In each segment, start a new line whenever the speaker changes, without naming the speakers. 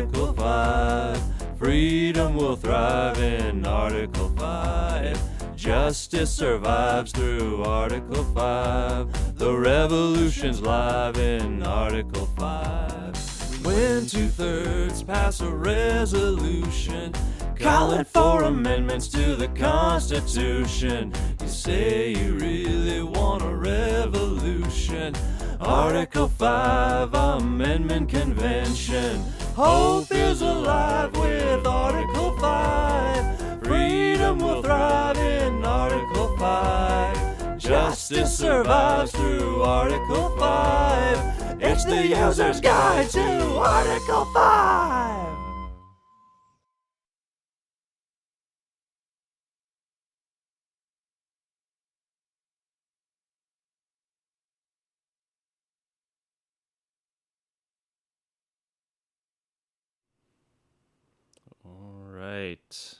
Article 5. Freedom will thrive in Article 5. Justice survives through Article 5. The revolution's live in Article 5. When 2/3 pass a resolution calling for amendments to the Constitution, you say you really want a revolution. Article 5 Amendment Convention. Hope is alive with Article 5. Freedom will thrive in Article 5. Justice survives through Article 5. It's the user's guide to Article 5. All right.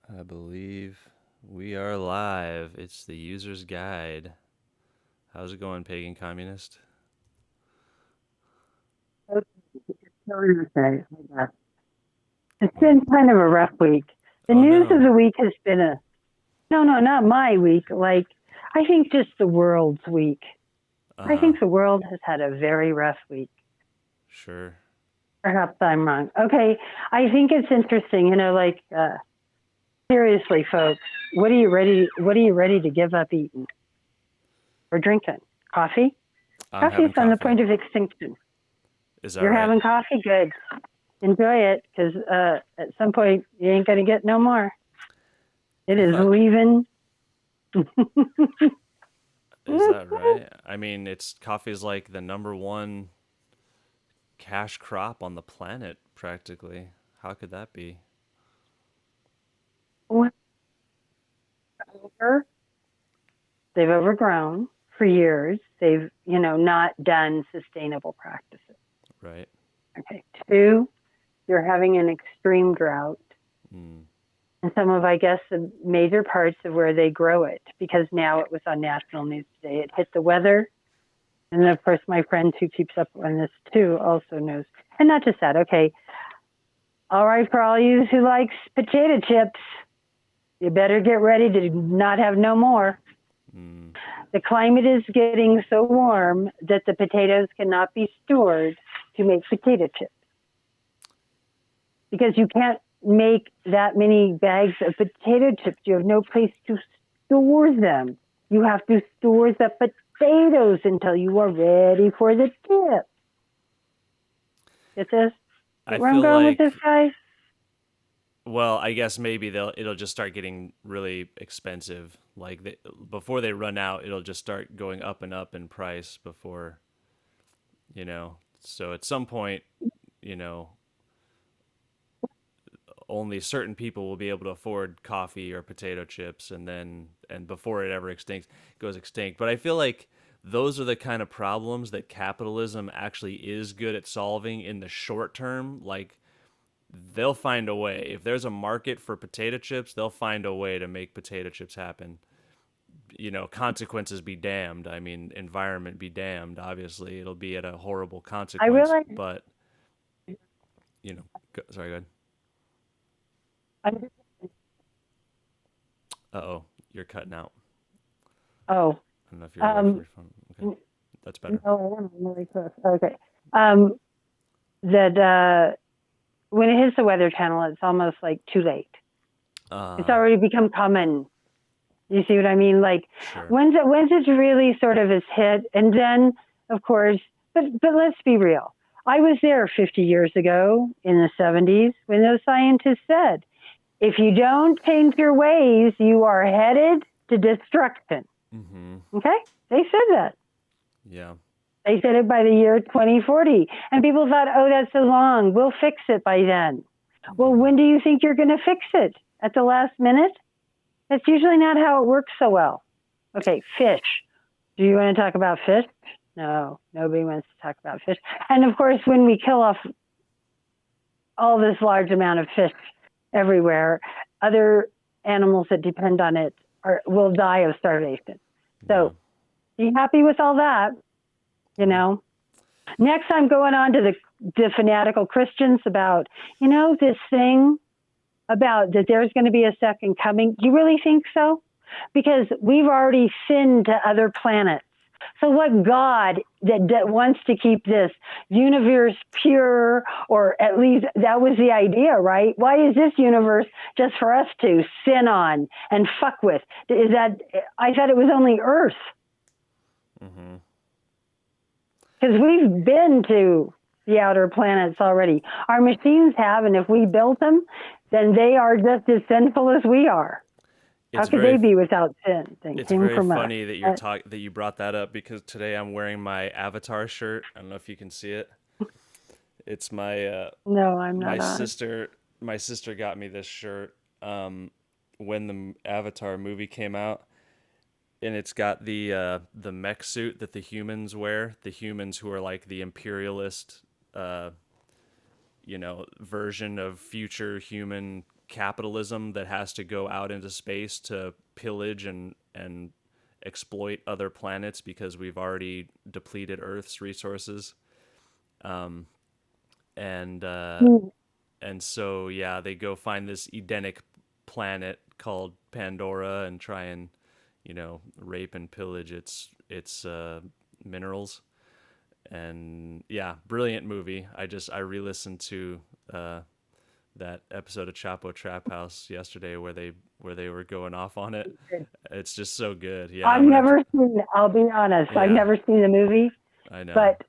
I believe we are live. It's the user's guide. How's it going, Pagan Communist?
Okay. It's been kind of a rough week. The news of the week has been no, not my week. Like, I think just the world's week. I think the world has had a very rough week.
Sure.
Perhaps I'm wrong. Okay, I think it's interesting. Seriously, folks, what are you ready to give up eating or drinking? Coffee? Coffee's on the point of extinction.
Is that
You're
right?
having coffee? Good. Enjoy it, because at some point you ain't going to get no more. It is leaving.
Is that right? I mean, coffee's like the number one cash crop on the planet, practically. How could that be?
They've overgrown for years. They've, not done sustainable practices.
Right.
Okay. 2, you're having an extreme drought. And some of, I guess, the major parts of where they grow it, because now it was on national news today. It hit the weather. And of course, my friend who keeps up on this too also knows. And not just that. Okay. All right, for all you who likes potato chips, you better get ready to not have no more. The climate is getting so warm that the potatoes cannot be stored to make potato chips, because you can't make that many bags of potato chips. You have no place to store them. You have to store the potatoes until you are ready for the chips. Get this? Where I'm going with this, guys?
Well, I guess maybe it'll just start getting really expensive. Like before they run out, it'll just start going up and up in price before, So at some point, only certain people will be able to afford coffee or potato chips, and before it ever goes extinct. But I feel like those are the kind of problems that capitalism actually is good at solving in the short term. Like, they'll find a way. If there's a market for potato chips, they'll find a way to make potato chips happen. Consequences be damned. I mean, environment be damned. Obviously, it'll be at a horrible consequence. But, sorry, go ahead. Uh-oh, you're cutting out.
Oh.
I don't know if you're away from your phone. Okay, that's better.
No, I'm really close. Okay. When it hits the Weather Channel, it's almost like too late. It's already become common. You see what I mean? Like,
sure.
When's it really sort of is hit? And then, of course, but let's be real. I was there 50 years ago in the 70s when those scientists said, if you don't change your ways, you are headed to destruction. Okay? They said that.
Yeah.
They said it by the year 2040. And people thought, oh, that's so long. We'll fix it by then. Well, when do you think you're going to fix it? At the last minute? That's usually not how it works so well. Okay, fish. Do you want to talk about fish? No, nobody wants to talk about fish. And of course, when we kill off all this large amount of fish everywhere, other animals that depend on it will die of starvation. So be happy with all that, Next, I'm going on to the fanatical Christians about, this thing about that there's going to be a second coming. Do you really think so? Because we've already sinned to other planets. So what God that wants to keep this universe pure, or at least that was the idea, right? Why is this universe just for us to sin on and fuck with? Is that, I thought it was only Earth.
Mm-hmm.
Because we've been to the outer planets already. Our machines have, and if we built them, then they are just as sinful as we are. How
It's
could
very
they be without sin? They
it's
came
very
from us.
funny that that you brought that up, because today I'm wearing my Avatar shirt. I don't know if you can see it. It's
No, I'm
my
not on.
sister my sister got me this shirt when the Avatar movie came out, and it's got the mech suit that the humans wear, the humans who are like the imperialist uh version of future human capitalism that has to go out into space to pillage and exploit other planets because we've already depleted Earth's resources. Um, and
Mm.
and so yeah, they go find this Edenic planet called Pandora and try and rape and pillage its minerals. And yeah, brilliant movie. I re-listened to uh, that episode of Chapo Trap House yesterday where they were going off on it. It's just so good. Yeah,
I've
I'm gonna have to.
never seen. I'll be honest. I've
Yeah,
never seen the movie,
I know.
but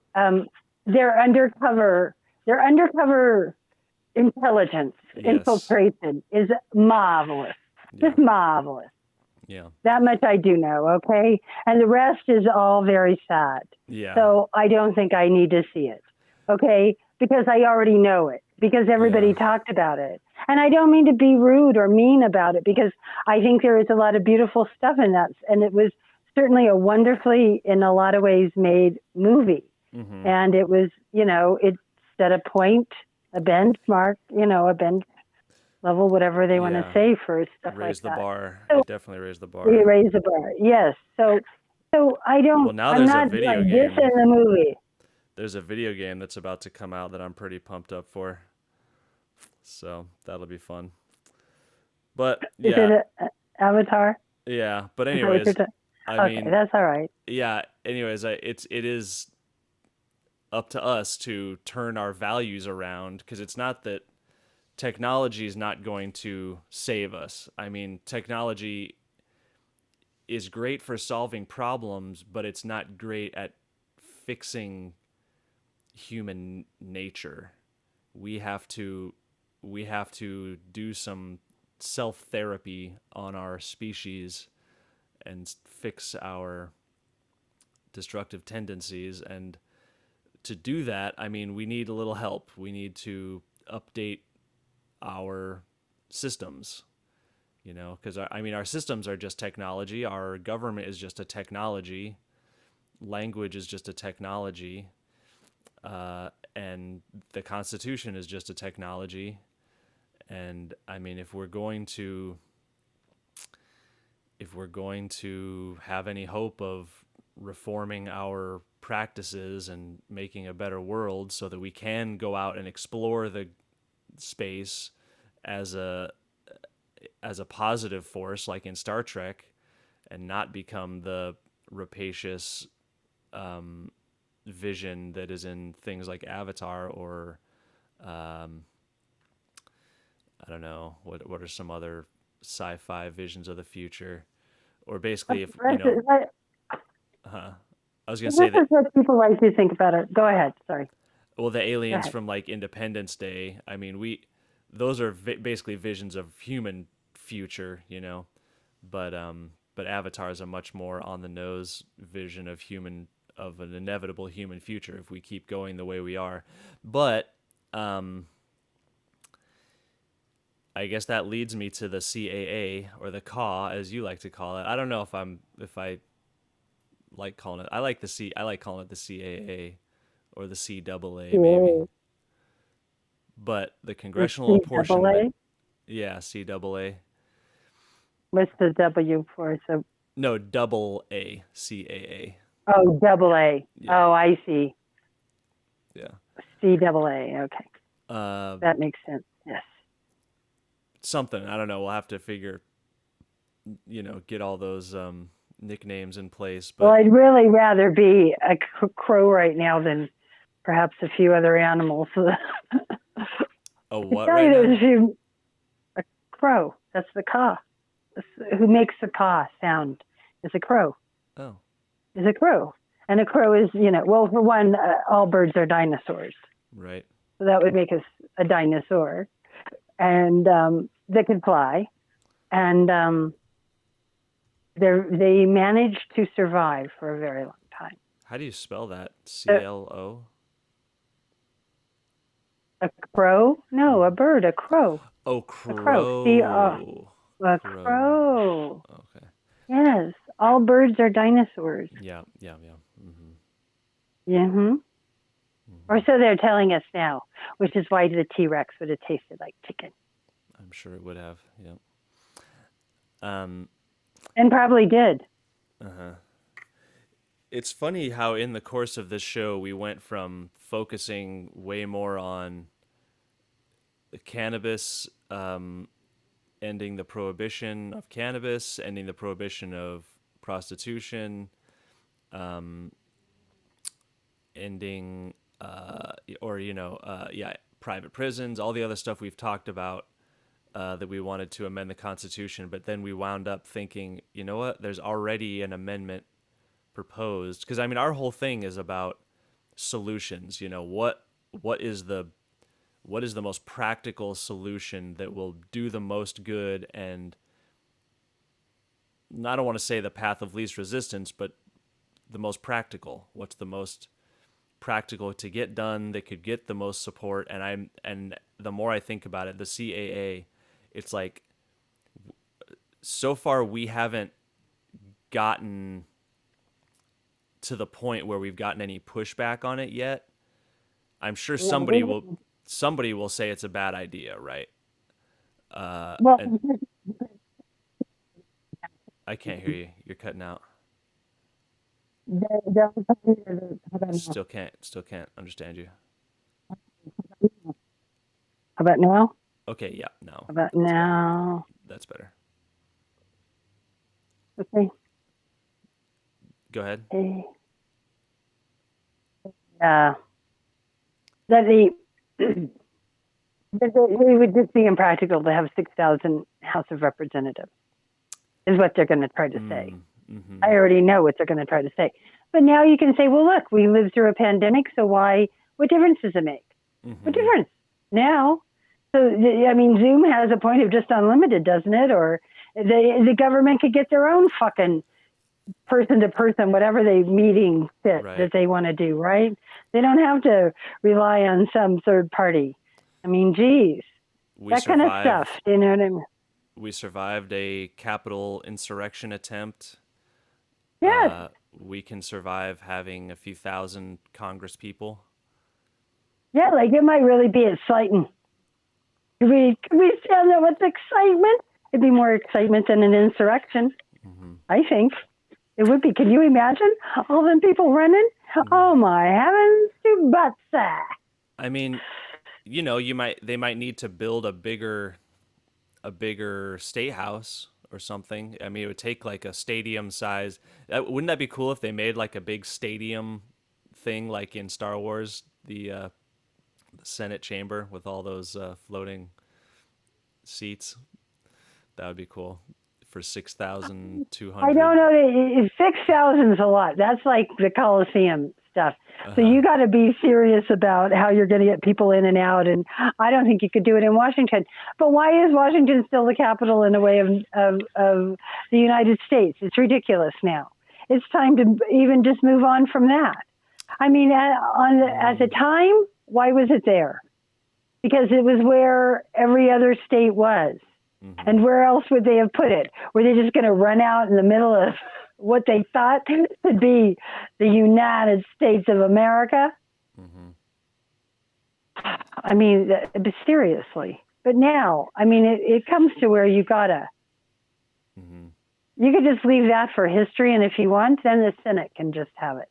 their undercover, their undercover intelligence
Yes.
infiltration is marvelous.
Yeah.
Just marvelous.
Yeah.
That much I do know, okay? And the rest is all very sad.
Yeah.
So I don't think I need to see it, okay? Because I already know it, because everybody
Yeah.
talked about it. And I don't mean to be rude or mean about it, because I think there is a lot of beautiful stuff in that. And it was certainly a wonderfully, in a lot of ways, made movie.
Mm-hmm.
And it was, it set a point, a benchmark, a bench level, whatever they want to
Yeah.
say for stuff like
Raise the
that.
bar.
So
It definitely raised the
we
bar.
raise the bar. Yes. So
Well, now
I'm
there's a
not
video
like
game.
dissing the movie.
There's a video game that's about to come out that I'm pretty pumped up for. So that'll be fun. But
Is
yeah,
it Avatar?
yeah. But
Is that what you're
anyways,
talking?
I
Okay,
mean,
that's all right.
yeah. Anyways, it is up to us to turn our values around, because it's not that technology is not going to save us. I mean, technology is great for solving problems, but it's not great at fixing human nature. We have to do some self therapy on our species and fix our destructive tendencies. And to do that, I mean, we need a little help. We need to update our systems, because I mean, our systems are just technology. Our government is just a technology. Language is just a technology. And the Constitution is just a technology. And I mean, if we're going to have any hope of reforming our practices and making a better world so that we can go out and explore the space as a positive force like in Star Trek, and not become the rapacious vision that is in things like Avatar, or I don't know, what are some other sci-fi visions of the future, or basically, if uh, I was gonna
This
say that,
is what people like to think about it. Go ahead. Sorry.
well, the
Go
aliens
ahead.
from like Independence Day. I mean, those are basically visions of human future, but Avatar is a much more on the nose vision of an inevitable human future if we keep going the way we are. But um, I guess that leads me to the CAA, or the CAW as you like to call it. I don't know if I like calling it. I like calling it the CAA or the CAA maybe.
Yeah.
But the
The
congressional
C
apportionment,
double A.
yeah, CAA.
What's the W for? So,
No, double A, CAA.
oh, double A.
Yeah.
Oh, I see.
Yeah.
CAA. Okay,
Uh,
that makes sense. Yes.
something. I don't know. We'll have to figure, get all those nicknames in place.
Well,
But
I'd really rather be a crow right now than perhaps a few other animals.
a
I
what
tell
right
you,
now?
there's a few. A crow. That's the caw. Who makes the caw sound? Is a crow.
Oh,
Is a crow. And a crow is, well, for one, all birds are dinosaurs.
right.
So that would make us a dinosaur. And they can fly. And they managed to survive for a very long time.
How do you spell that?
Uh,
CLO?
a crow? No, a bird, a crow.
Oh,
A crow.
crow.
A
Crow.
crow.
Okay.
Yes, all birds are dinosaurs.
Yeah, yeah, yeah. Hmm.
Mm-hmm. Or
Hmm.
so they're telling us now, which is why the T-Rex would have tasted like chicken.
I'm sure it would have. Yeah. Um.
And probably did.
Uh-huh. It's funny how in the course of this show we went from focusing way more on cannabis, ending the prohibition of cannabis, ending the prohibition of prostitution, um, ending or yeah, private prisons, all the other stuff we've talked about, that we wanted to amend the Constitution, but then we wound up thinking, you know what? There's already an amendment proposed, because I mean, our whole thing is about solutions. What is the most practical solution that will do the most good, and I don't want to say the path of least resistance, but the most practical. What's the most practical to get done that could get the most support? And the more I think about it, the CAA, it's like, so far we haven't gotten to the point where we've gotten any pushback on it yet. I'm sure somebody will say it's a bad idea, right?
Well,
And I can't hear you. You're cutting out.
how
Still can't understand you.
about now?
Okay, yeah, no.
How about
That's better.
now?
That's better.
Okay.
Go ahead.
Hey. Uh, that the it would just be impractical to have 6,000 House of Representatives, is what they're going to try to say.
Mm-hmm.
I already know what they're going to try to say. But now you can say, well, look, we lived through a pandemic, so what difference does it make? What
Mm-hmm.
difference now? So, I mean, Zoom has a point of just unlimited, doesn't it? Or the government could get their own fucking person to person, whatever they meeting fit
Right.
that they want to do, right? They don't have to rely on some third party. I mean, geez, that kind of stuff. You know what I mean?
We survived a Capitol insurrection attempt.
Yes.
We can survive having a few thousand Congress people.
Yeah, like it might really be exciting. Could we stand there with excitement? It'd be more excitement than an insurrection.
Mm-hmm.
I think it would be. Can you imagine all them people running?
Mm-hmm.
Oh my heavens to butts!
I mean, they might need to build a bigger state house or something. I mean, it would take like a stadium size. Wouldn't that be cool if they made like a big stadium thing, like in Star Wars, the Senate chamber with all those floating seats? That would be cool for
I
6,200.
don't know. 6,000 is a lot. That's like the Coliseum stuff. So
Uh-huh.
you got to be serious about how you're going to get people in and out. And I don't think you could do it in Washington. But why is Washington still the capital in a way of the United States? It's ridiculous now. It's time to even just move on from that. I mean, at the time, why was it there? Because it was where every other state was.
Mm-hmm.
And where else would they have put it? Were they just going to run out in the middle of what they thought would be the United States of America?
Mm-hmm.
I mean, seriously. But now, I mean, it comes to where you gotta.
Mm-hmm.
You could just leave that for history, and if you want, then the Senate can just have it.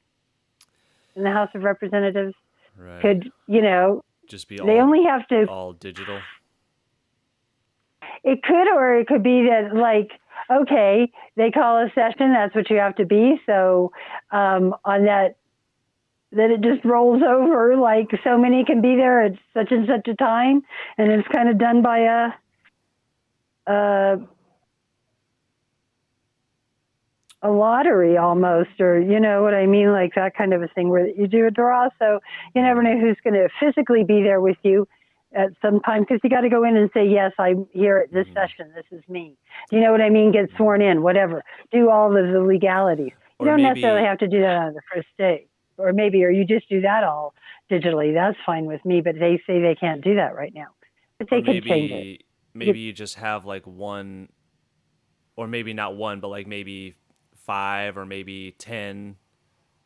And the House of Representatives,
Right.
could, you know,
Just be
they only have to,
all digital.
it could, or it could be that, like, okay, they call a session, that's what you have to be. So on that it just rolls over, like so many can be there at such and such a time, and it's kind of done by a a lottery almost, or you know what I mean, like that kind of a thing where you do a draw. So you never know who's going to physically be there with you at some time, because you got to go in and say, yes, I'm here at this session. This is me. Do you know what I mean? Get sworn in, whatever. Do all of the legalities. You
Or
don't necessarily
maybe
have to do that on the first day. Or you just do that all digitally. That's fine with me, but they say they can't do that right now. But
or
they could change it.
maybe you just have like one, or maybe not one, but like maybe five or maybe 10.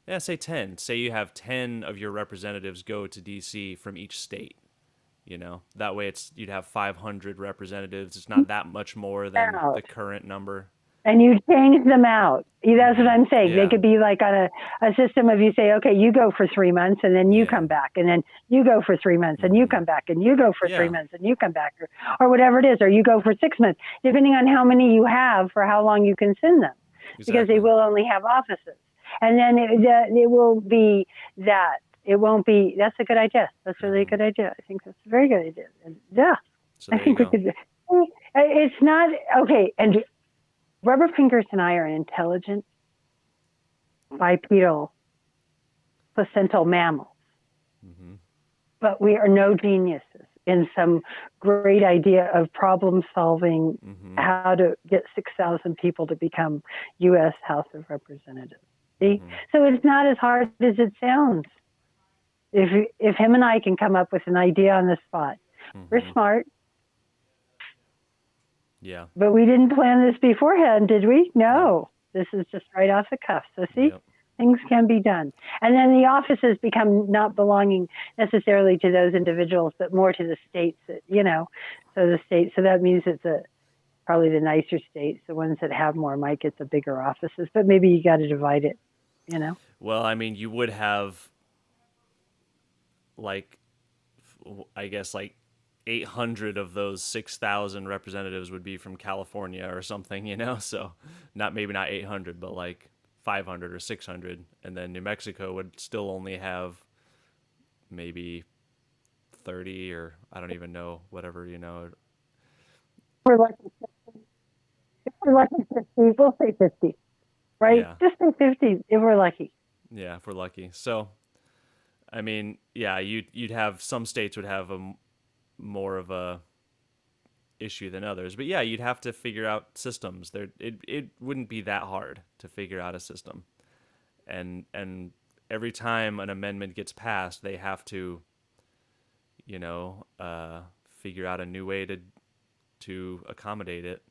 Yeah, say 10. Say you have 10 of your representatives go to DC from each state. That way you'd have 500 representatives. It's not that much more than the
Out.
current number.
And you change them out. That's what I'm saying. They
Yeah.
could be like on a system of, you say, okay, you go for 3 months and then you
Yeah.
come back, and then you go for 3 months and you come back, and you go for
Yeah.
3 months and you come back, or whatever it is, or you go for 6 months, depending on how many you have for how long you can send them, because they
Exactly.
will only have offices. And then it will be that. It won't be, that's a good idea. That's really a good idea. I think that's a very good idea. And yeah,
So
I
there you
think we
go.
could, it's not, okay, and Rubber Fingers and I are intelligent, bipedal, placental mammals, but we are no geniuses in some great idea of problem solving, how to get 6,000 people to become U.S. House of Representatives. See? So it's not as hard as it sounds. If him and I can come up with an idea on the spot, we're smart.
Yeah.
But we didn't plan this beforehand, did we? No. This is just right off the cuff. So see, things can be done. And then the offices become not belonging necessarily to those individuals, but more to the states that, so that means it's probably the nicer states, the ones that have more might get the bigger offices, but maybe you got to divide it,
Well, I mean, you would have like, I guess like 800 of those 6,000 representatives would be from California or something, so maybe not 800, but like 500 or 600. And then New Mexico would still only have maybe 30, or I don't even know, whatever,
We're lucky. If we're lucky 50, we'll say 50, right?
Yeah.
Just say 50 if we're lucky.
Yeah, if we're lucky. So, I mean, yeah, you'd have, some states would have more of a issue than others, but yeah, you'd have to figure out systems. It wouldn't be that hard to figure out a system, and every time an amendment gets passed, they have to, figure out a new way to accommodate it.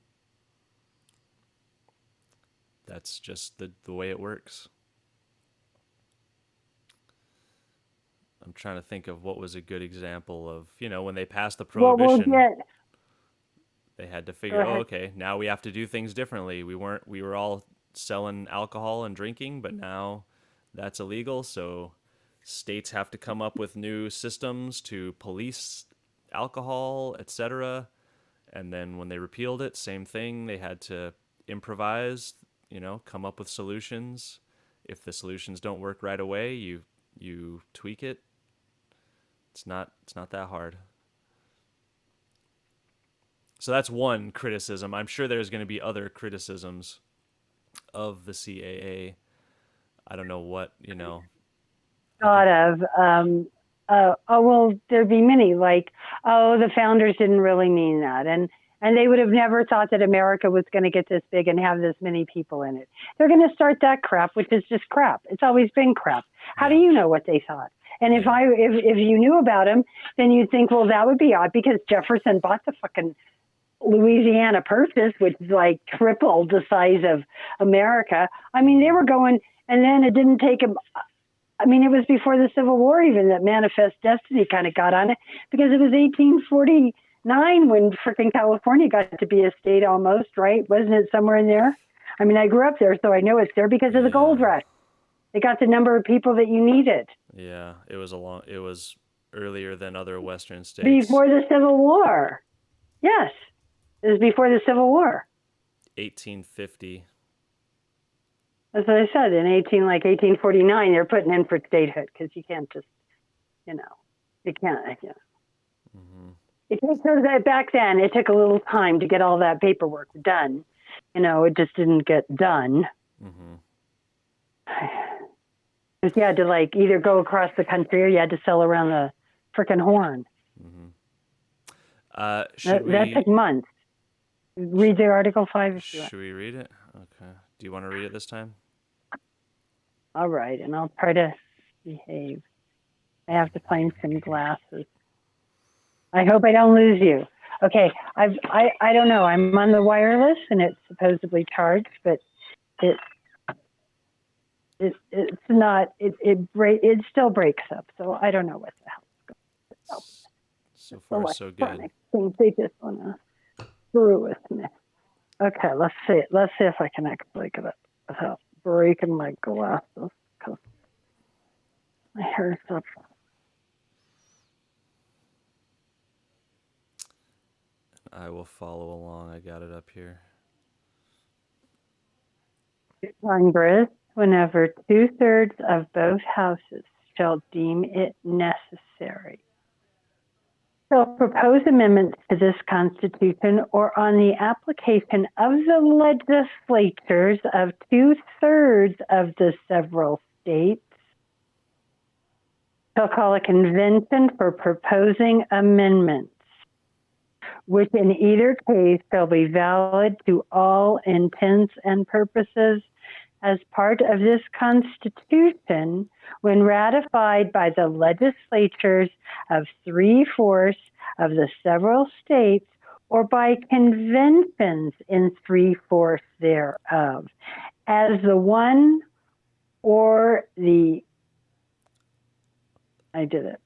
That's just the way it works. I'm trying to think of what was a good example of, when they passed the prohibition, they had to figure, okay, now we have to do things differently. We were all selling alcohol and drinking, but now that's illegal. So states have to come up with new systems to police alcohol, etc. And then when they repealed it, same thing. They had to improvise, come up with solutions. If the solutions don't work right away, you tweak it. It's not that hard. So that's one criticism. I'm sure there's going to be other criticisms of the CAA. I don't know what,
Thought of. Well, there'd be many, like, the founders didn't really mean that. And they would have never thought that America was going to get this big and have this many people in it. They're going to start that crap, which is just crap. It's always been crap. How do you know what they thought? And if you knew about them, then you'd think, well, that would be odd, because Jefferson bought the fucking Louisiana Purchase, which is like triple the size of America. I mean, they were going, and then it didn't take them. I mean, it was before the Civil War even that Manifest Destiny kind of got on it, because it was 1849 when freaking California got to be a state almost, right? Wasn't it somewhere in there? I mean, I grew up there, so I know it's there because of the gold rush. They got the number of people that you needed.
Yeah, it was earlier than other Western states.
Before the Civil War. Yes. It was before the Civil War.
1850.
As I said, in 1849, they're putting in for statehood because you can't just, you can't.
Mm-hmm.
It takes that back then. It took a little time to get all that paperwork done. It just didn't get done.
Mm-hmm.
Because you had to either go across the country or you had to sell around the frickin' horn.
Mm-hmm.
That took months. Read the Article 5 if you want.
Should we read it? Okay. Do you want to read it this time?
All right, and I'll try to behave. I have to find some glasses. I hope I don't lose you. Okay, I don't know. I'm on the wireless and it's supposedly charged, but it's not. It still breaks up. So I don't know what the hell.
So far, so good.
Things they just want to screw with me. Okay, let's see. Let's see if I can actually get it without breaking my glasses because my hair's up.
I will follow along. I got it up here.
Congress, whenever 2/3 of both houses shall deem it necessary, shall propose amendments to this Constitution or on the application of the legislatures of 2/3 of the several states, shall call a convention for proposing amendments, which in either case shall be valid to all intents and purposes as part of this Constitution when ratified by the legislatures of 3/4 of the several states or by conventions in 3/4 thereof, as the one or the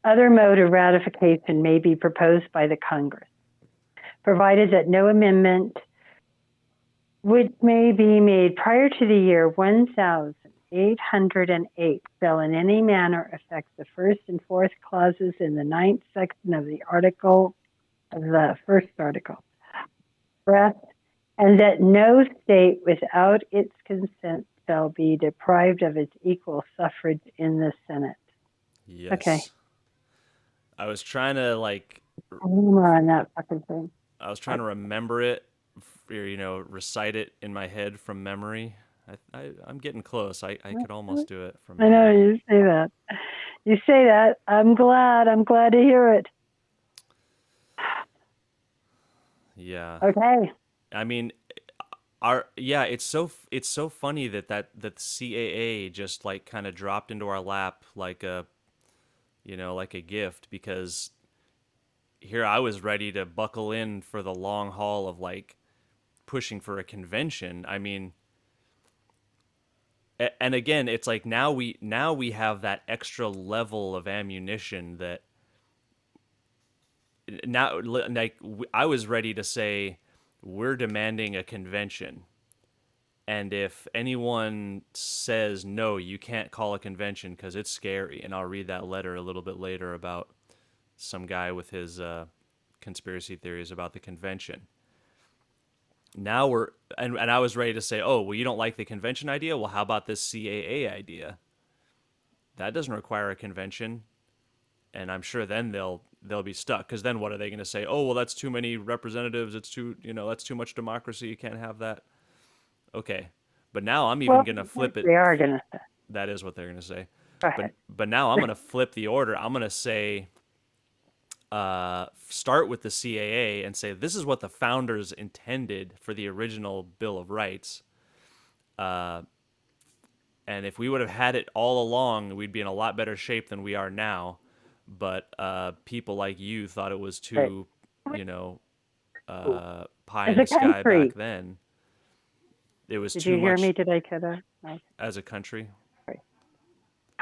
other mode of ratification may be proposed by the Congress, provided that no amendment which may be made prior to the year 1808 shall in any manner affect the first and fourth clauses in the 9th section of the first article. And that no state without its consent shall be deprived of its equal suffrage in the Senate.
Yes.
Okay.
I was trying to
on that fucking thing.
I was trying to remember it, or recite it in my head from memory. I'm getting close. I could almost do it from memory.
I know you say that. You say that. I'm glad. I'm glad to hear it.
Yeah.
Okay.
I mean, it's so funny that the CAA just kind of dropped into our lap like a gift, because here I was ready to buckle in for the long haul of pushing for a convention. I mean, and again, it's now we have that extra level of ammunition that now I was ready to say we're demanding a convention. And if anyone says, no, you can't call a convention because it's scary, and I'll read that letter a little bit later about some guy with his conspiracy theories about the convention. Now and I was ready to say, oh, well, you don't like the convention idea? Well, how about this CAA idea? That doesn't require a convention. And I'm sure then they'll be stuck, because then what are they going to say? Oh, well, that's too many representatives. It's that's too much democracy. You can't have that. Okay, but now I'm even going to flip it.
They are going to say.
That is what they're going to say.
But
now I'm going to flip the order. I'm going to say, start with the CAA and say, this is what the founders intended for the original Bill of Rights. And if we would have had it all along, we'd be in a lot better shape than we are now. But people like you thought it was too, pie in the sky back then. It was
Did
too
you hear
much.
me? Did I cut her? No.
As a country?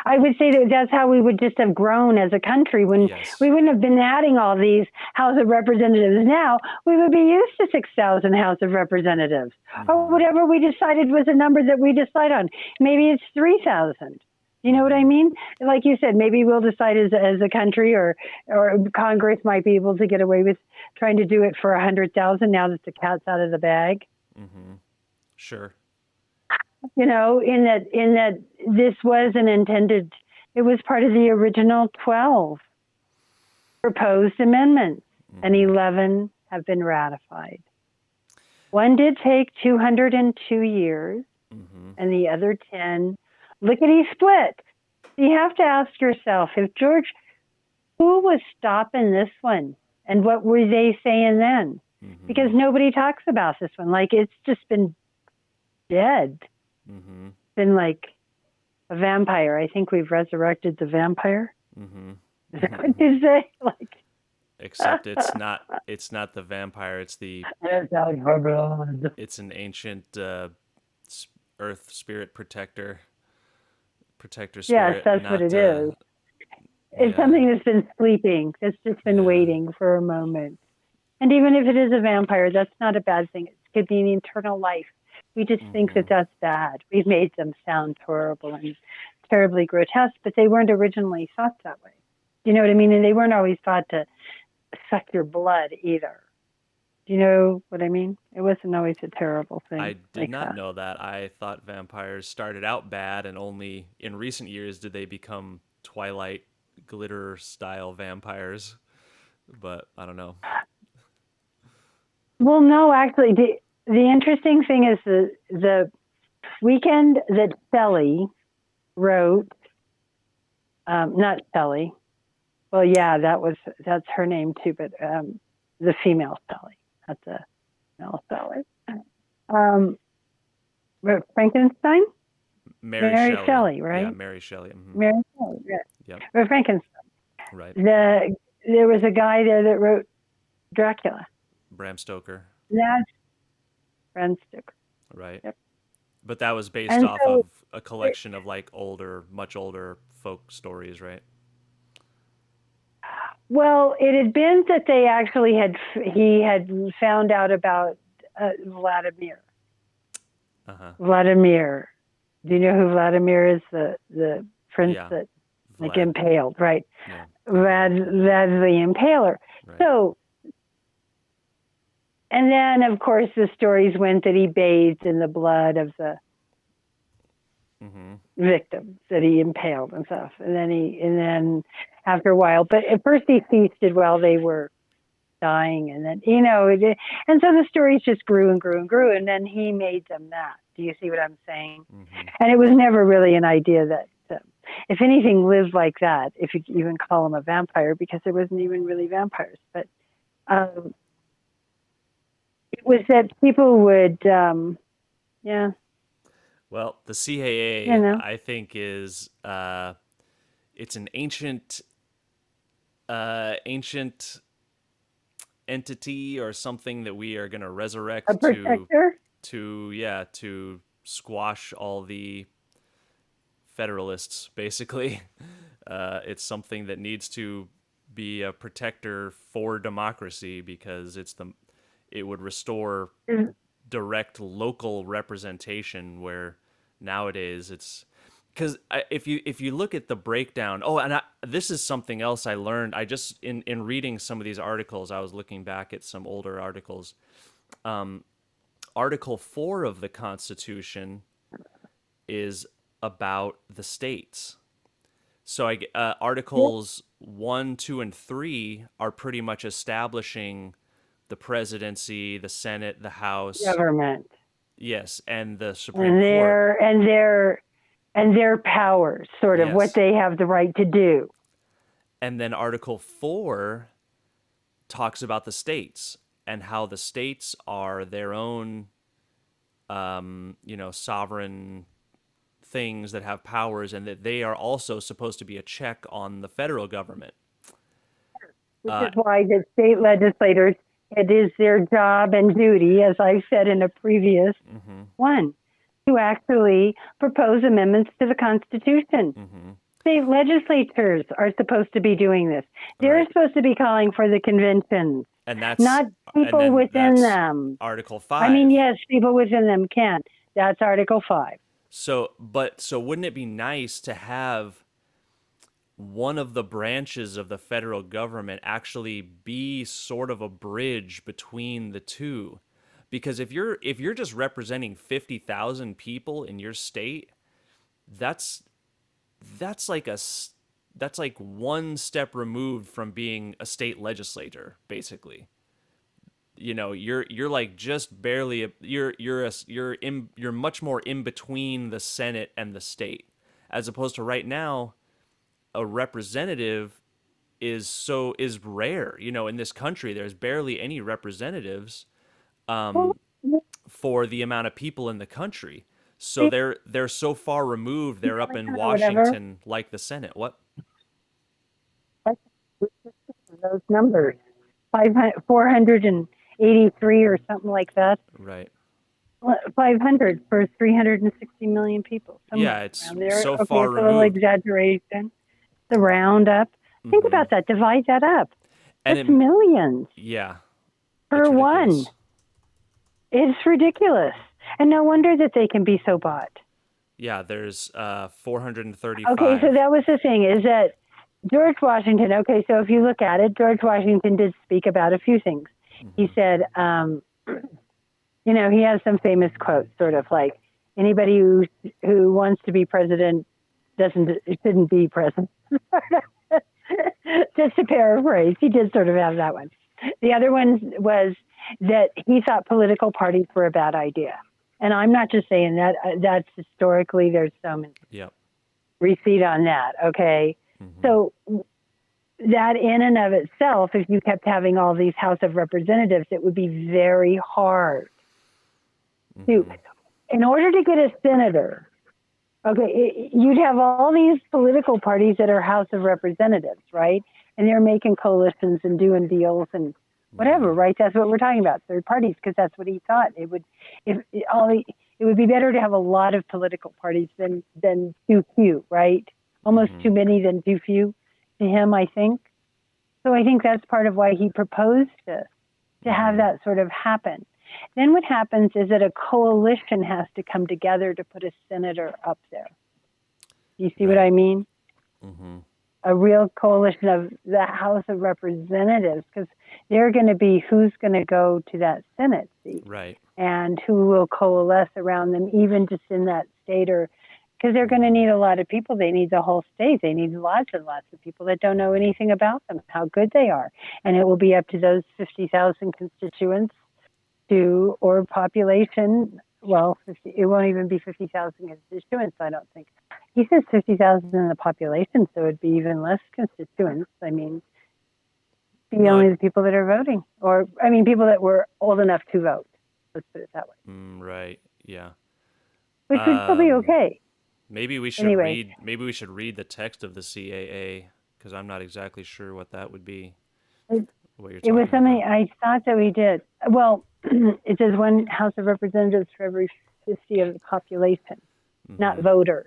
I would say that's how we would just have grown as a country. When we wouldn't have been adding all these House of Representatives now, we would be used to 6,000 House of Representatives, or whatever we decided was a number that we decide on. Maybe it's 3,000. You know what I
Mm-hmm.
mean? Like you said, maybe we'll decide as a country, or Congress might be able to get away with trying to do it for 100,000 now that the cat's out of the bag.
Mm-hmm. Sure.
In that this was an intended, it was part of the original 12 proposed amendments, and
Mm-hmm.
11 have been ratified. One did take 202 years,
Mm-hmm.
and the other 10 lickety split. You have to ask yourself, if George, who was stopping this one? And what were they saying then? Because
Mm-hmm.
nobody talks about this one. Like, it's just been dead.
Mm-hmm.
Been like a vampire. I think we've resurrected the vampire.
Mm-hmm.
Is that what you say? Like,
Except it's not the vampire, it's an ancient earth spirit protector
yes,
spirit,
that's what
not
it is. It's
yeah.
something that's been sleeping, that's just been
Yeah.
waiting for a moment. And even if it is a vampire, that's not a bad thing. It could be an eternal life. We just think that
Mm-hmm.
that's bad. We've made them sound horrible and terribly grotesque, but they weren't originally thought that way. You know what I mean? And they weren't always thought to suck your blood either. Do you know what I mean? It wasn't always a terrible
I
thing
did
like
not
that.
know that. I thought vampires started out bad and only in recent years did they become Twilight glitter style vampires. But I don't know.
Well, no, actually, the interesting thing is the weekend that Shelley wrote, not Shelley. Well, yeah, that's her name too, but the female Shelley, not the male Shelley. Um, Frankenstein,
Mary
Mary
Shelley.
Shelley,
Yeah,
right?
Mary Shelley. Mm-hmm.
Mary Shelley, yeah.
Yep.
But Frankenstein.
Right.
There was a guy there that wrote Dracula.
Bram Stoker.
That's Bram Stoker.
Right.
Yep.
But that was based
And
off
so,
of a collection of like much older folk stories, right?
well, it had been that they actually he had found out about Vladimir.
Uh huh.
Vladimir. Do you know who Vladimir is? The prince
Yeah.
that like
Vlad.
impaled, right?
Yeah.
Vlad,
Impaler.
Vlad the Impaler.
Right.
So, and then of course the stories went that he bathed in the blood of the
Mm-hmm.
victims that he impaled and stuff. And then after a while, but at first he feasted while they were dying, and then and so the stories just grew and grew and grew, and then he made them that. Do you see what I'm saying?
Mm-hmm.
And it was never really an idea that, if anything, lived like that, if you even call him a vampire, because there wasn't even really vampires. But um, it was that people would, yeah,
Well, the
you
CAA,
know,
I think, is it's an ancient entity or something that we are going to
a
resurrect
protector.
to squash all the federalists. Basically, it's something that needs to be a protector for democracy because it would restore direct local representation where nowadays it's because if you look at the breakdown. Oh, and this is something else I learned. I just in reading some of these articles, I was looking back at some older articles. Article 4 of the Constitution is about the states. So
Yep.
articles 1, 2, and 3 are pretty much establishing the presidency, the Senate, the House,
Government
yes, and the Supreme
and
Court.
their powers, sort of what
Yes.
they have the right to do.
And then Article 4 talks about the states and how the states are their own, sovereign things that have powers and that they are also supposed to be a check on the federal government.
Which is why the state legislators, it is their job and duty, as I said in a previous
Mm-hmm.
one, to actually propose amendments to the Constitution.
Mm-hmm.
State legislatures are supposed to be doing this. They're
Right.
supposed to be calling for the conventions,
And that's
not
and
people
then
within
that's
them.
Article
I mean,
5.
yes, people within them can. That's Article 5.
So wouldn't it be nice to have one of the branches of the federal government actually be sort of a bridge between the two? Because if you're just representing 50,000 people in your state, that's that's like that's like one step removed from being a state legislator, basically. You're like just barely you're much more in between the Senate and the state, as opposed to right now a representative is rare. In this country there's barely any representatives
Well,
for the amount of people in the country. So they're so far removed. They're up in
or whatever.
Washington like the Senate. What?
Those numbers, 483 or something like that.
Right.
500 for 360 million people,
Yeah,
somewhere
it's
around there.
so
Okay,
far
it's a little
removed.
exaggeration. The roundup. Think
Hmm.
about that. Divide that up.
And
That's millions
yeah, it's
for one.
ridiculous.
It's ridiculous. And no wonder that they can be so bought.
Yeah, there's
Okay, so
435.
that was the thing, is that George Washington, okay, so if you look at it, George Washington did speak about a few things.
Hmm.
He said, he has some famous quotes, sort of like, anybody who wants to be president shouldn't be president. Just to paraphrase, he did sort of have that one. The other one was that he thought political parties were a bad idea. And I'm not just saying that. That's historically, there's some
Yep.
receipt on that. Okay.
Hmm.
So that in and of itself, if you kept having all these House of Representatives, it would be very hard to,
Hmm.
in order to get a senator, okay, you'd have all these political parties that are House of Representatives, right? And they're making coalitions and doing deals and whatever, right? That's what we're talking about, third parties, because that's what he thought. It would, if it would be better to have a lot of political parties than too few, right? Almost
Hmm.
too many than too few to him, I think. So I think that's part of why he proposed this, to have
Hmm.
that sort of happen. Then what happens is that a coalition has to come together to put a senator up there. You see what I
Right.
mean?
Hmm.
A real coalition of the House of Representatives, because they're going to be who's going to go to that Senate seat
Right.
and who will coalesce around them, even just in that state, or because they're going to
Hmm.
need a lot of people. They need the whole state. They need lots and lots of people that don't know
Hmm.
anything about them, how good they are. And it will be up to those 50,000 constituents or population. Well, it won't even be 50,000 constituents, I don't think. He says 50,000 in the population, so it'd be even less constituents. I mean, be
No.
only the people that are voting, or I mean, people that were old enough to vote. Let's put it that way,
Right. Yeah.
which would still be
Um.
okay. Anyway,
Maybe we should read the text of the CAA, because I'm not exactly sure what that would be.
it,
What you're
it was
talking
something
about.
I thought that we did. Well, it says one House of Representatives for every 50 of the population, not
Hmm.
voters.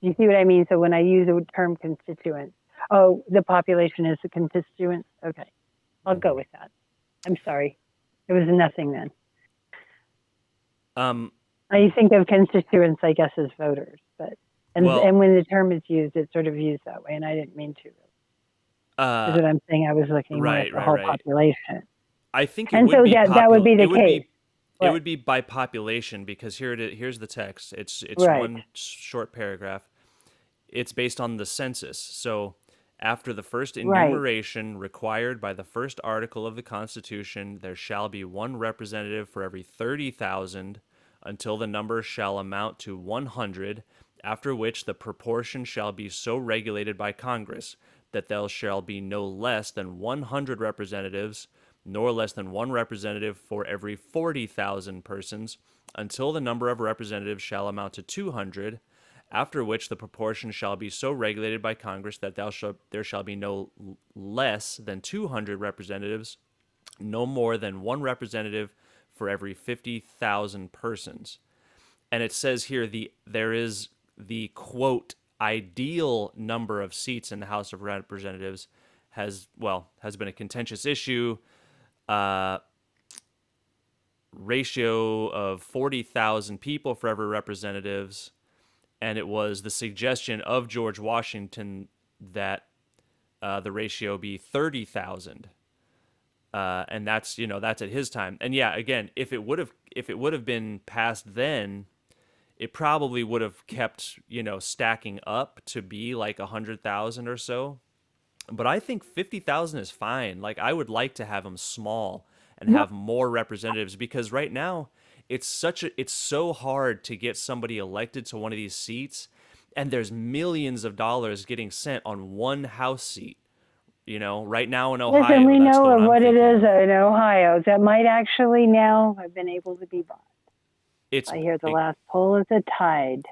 You see what I mean? So when I use the term constituent, oh, the population is the constituent. Okay, I'll go
Hmm.
with that. I'm sorry. It was nothing then.
Um.
I think of constituents, I guess, as voters, but
Well.
and when the term is used, it's sort of used that way, and I didn't mean to. Is
Uh.
what I'm saying. I was looking more at
Right.
the
Right.
whole
Right.
population,
I think it
and
would
so
be
that would
popul.
be the case.
It
What?
would be by population, because here's the text. It's
Right.
one short paragraph. It's based on the census. So, after the first
Right.
enumeration required by the first article of the Constitution, there shall be one representative for every 30,000 until the number shall amount to 100, after which the proportion shall be so regulated by Congress that there shall be no less than 100 representatives, nor less than one representative for every 40,000 persons, until the number of representatives shall amount to 200, after which the proportion shall be so regulated by Congress that there shall be no less than 200 representatives, no more than one representative for every 50,000 persons. And it says here there is the quote ideal number of seats in the House of Representatives has been a contentious issue. Uh, ratio of 40,000 people for every representatives, and it was the suggestion of George Washington that the ratio be 30,000. And that's that's at his time. And yeah, again, if it would have been passed then, it probably would have kept stacking up to be like 100,000 or so. But I think 50,000 is fine. Like I would like to have them small and
Yeah.
have more representatives, because right now it's so hard to get somebody elected to one of these seats, and there's millions of dollars getting sent on one House seat. Right now in
Listen,
Ohio,
we
that's the
know
one
of
I'm
what it
thinking
is
of.
in Ohio that might actually now have been able to be bought.
It's
I hear the
it,
last poll is a tide.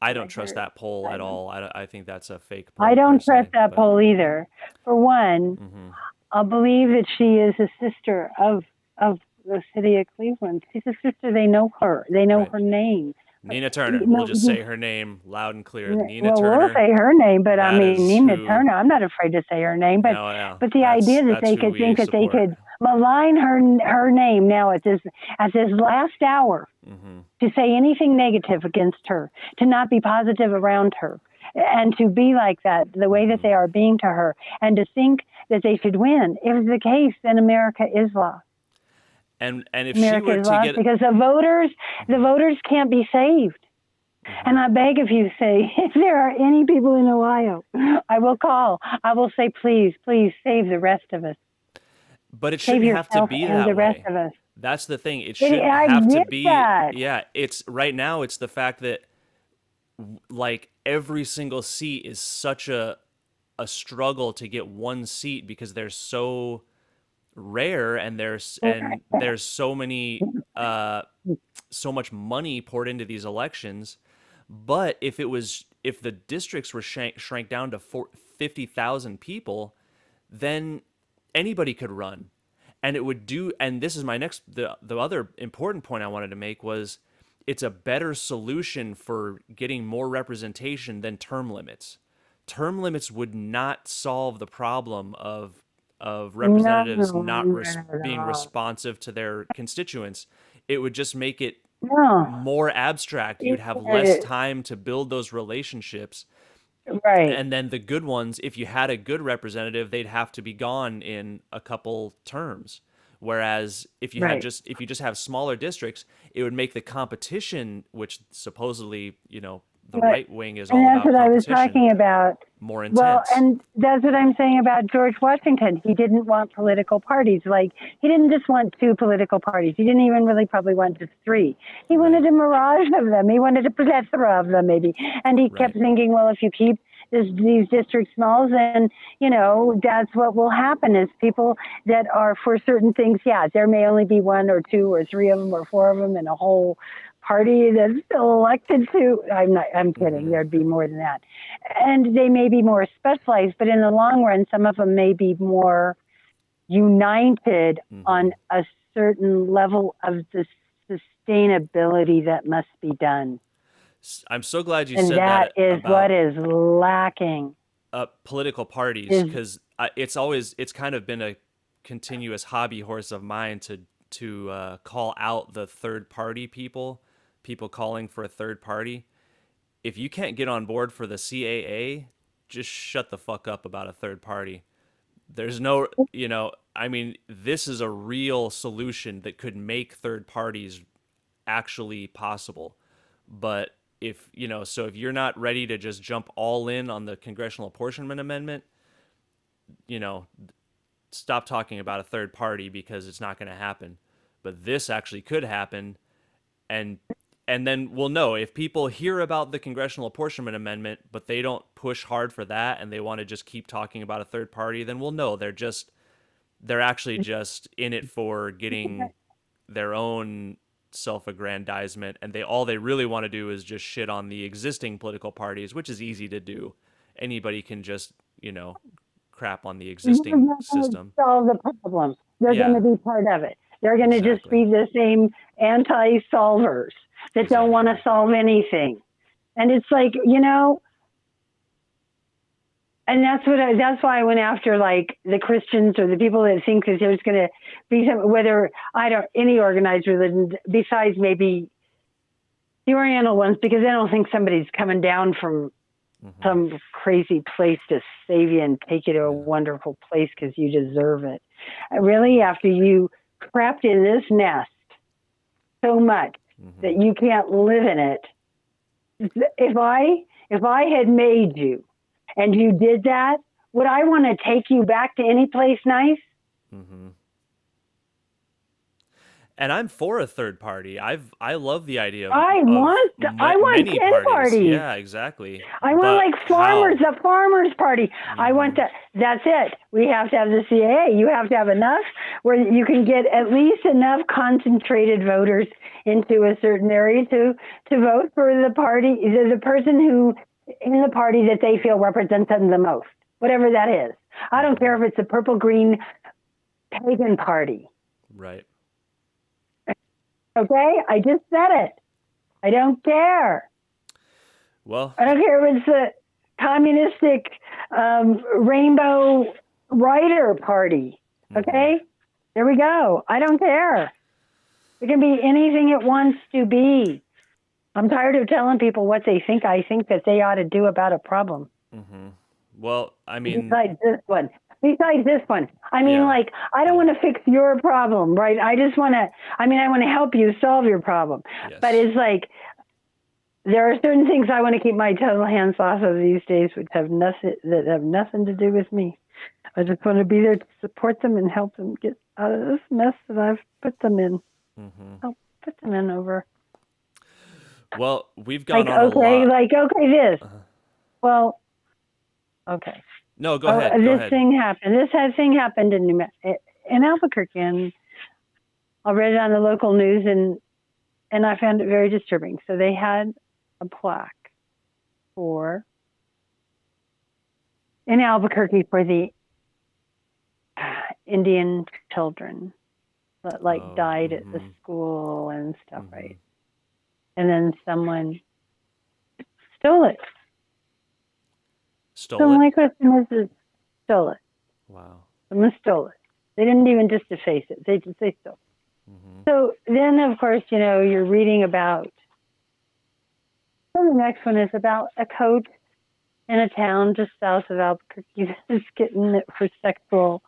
I
I
don't trust
heard.
that poll
I
at
don't.
all. I think that's a fake
I
poll
don't trust
personally,
that
but
poll either. For one,
hmm
I'll believe that she is a sister of the city of Cleveland. She's a sister. They know her. They know
right.
her name.
Nina Turner. We'll just
No,
say her name loud and clear. Nina
well, we'll
Turner.
say her name, but I
That
mean
is
Nina
who.
Turner. I'm not afraid to say her name,
No, yeah,
but the
that's
idea that
that's
they
who
could
we
think that they
support.
could malign her name now at this last hour,
hmm
to say anything negative against her, to not be positive around her, and to be like that the way that
hmm
they are being to her, and to think that they should win. If it's the case, then America is lost.
And if she
America
were
is
to
lost
get,
because the
hmm
voters can't be saved.
hmm
And I beg of you, say, if there are any people in Ohio, I will call. I will say, please, please save the rest of us.
but it
Save
shouldn't have to
yourself
be
and
that
the rest
way.
of us.
That's the thing. It shouldn't
I
have to
get
be.
that.
Yeah, it's right now. It's the fact that like every single seat is such a struggle to get one seat because they're so rare, and there's so many so much money poured into these elections. But if the districts were shrank down to 50,000 people, then anybody could run, and it would do. And this is the other important point I wanted to make was it's a better solution for getting more representation than term limits. Term limits would not solve the problem of
No,
representatives not
not at
being
all.
responsive to their constituents. It would just make it
No.
more abstract. You'd have less
It-
time to build those relationships.
right,
And then the good ones, if you had a good representative, they'd have to be gone in a couple terms. Whereas
right.
if you just have smaller districts, it would make the competition, which supposedly, the
Right.
right wing is
And
all
that's
about
what I was
competition,
talking about.
more
Well,
intense.
and that's what I'm saying about George Washington. He didn't want political parties. Like, he didn't just want two political parties. He didn't even really probably want just three. He wanted
Right,
a mirage of them. He wanted a plethora of them, maybe. And he kept
right.
thinking, well, if you keep these districts small, then, that's what will happen is people that are for certain things, yeah, there may only be one or two or three of them or four of them in a whole party that's still elected to. I'm kidding.
hmm
There'd be more than that. And they may be more specialized, but in the long run, some of them may be more united
hmm
on a certain level of the sustainability that must be done.
I'm so glad you
And
said
that
that
is what
about
is lacking.
political parties,
Is
because it's kind of been a continuous hobby horse of mine to call out the third party people calling for a third party. If you can't get on board for the CAA, just shut the fuck up about a third party. There's no, I mean, this is a real solution that could make third parties actually possible. But so if you're not ready to just jump all in on the congressional apportionment amendment, you know, stop talking about a third party, because it's not going to happen. But this actually could happen, and and then we'll know if people hear about the congressional apportionment amendment, but they don't push hard for that, and they want to just keep talking about a third party. Then we'll know they're actually just in it for getting their own self-aggrandizement, and they really want to do is just shit on the existing political parties, which is easy to do. Anybody can just crap on the
They're
existing
not going to
system.
solve the problem. They're going
Yeah,
to be part of it. They're going to just
exactly.
be the same anti-solvers that don't want to
Exactly.
solve anything. And it's like, and that's why I went after like the Christians or the people that think that there's going to be some, whether I don't, any organized religion besides maybe the Oriental ones, because I don't think somebody's coming down from some crazy place to save you and take you to a wonderful place because you deserve it. Really, after you crapped in this nest so much that you can't live in it, if I had made you and you did that, would I want to take you back to any place nice?
Mm-hmm. And I'm for a third party. I love the idea
I
of
want
many
10
parties.
parties.
Yeah, exactly.
I want
But
like farmers,
how?
the farmers party. I want that. That's it. We have to have the CAA. You have to have enough where you can get at least enough concentrated voters into a certain area to vote for the party, the person who in the party that they feel represents them the most, whatever that is. I don't care if it's a purple green pagan party.
Right.
Okay, I just said it. I don't care.
Well,
I don't care if it's a communistic rainbow rider party. Okay, there we go. I don't care. It can be anything it wants to be. I'm tired of telling people what they think I think that they ought to do about a problem.
well, I mean,
Besides this one. I mean,
yeah.
like, I don't want to fix your problem, right? I just want to, I want to help you solve your problem.
Yes.
But it's like, there are certain things I want to keep my total hands off of these days, which have nothing to do with me. I just want to be there to support them and help them get out of this mess that I've put them in. I'll put them in over.
Well, we've gone
Like,
on a
okay,
lot.
this. Well, okay.
No, go ahead. Go
This
ahead.
thing happened. Thing happened in Albuquerque, and I read it on the local news, and I found it very disturbing. So they had a plaque in Albuquerque for the Indian children that died at the school and stuff, right? And then someone stole it.
Stole
So
it?
my question is, stole it.
Wow.
Someone stole it. They didn't even just deface it. They stole it. So then, of course, you're reading about. So the next one is about a coach in a town just south of Albuquerque that's getting it for sexual,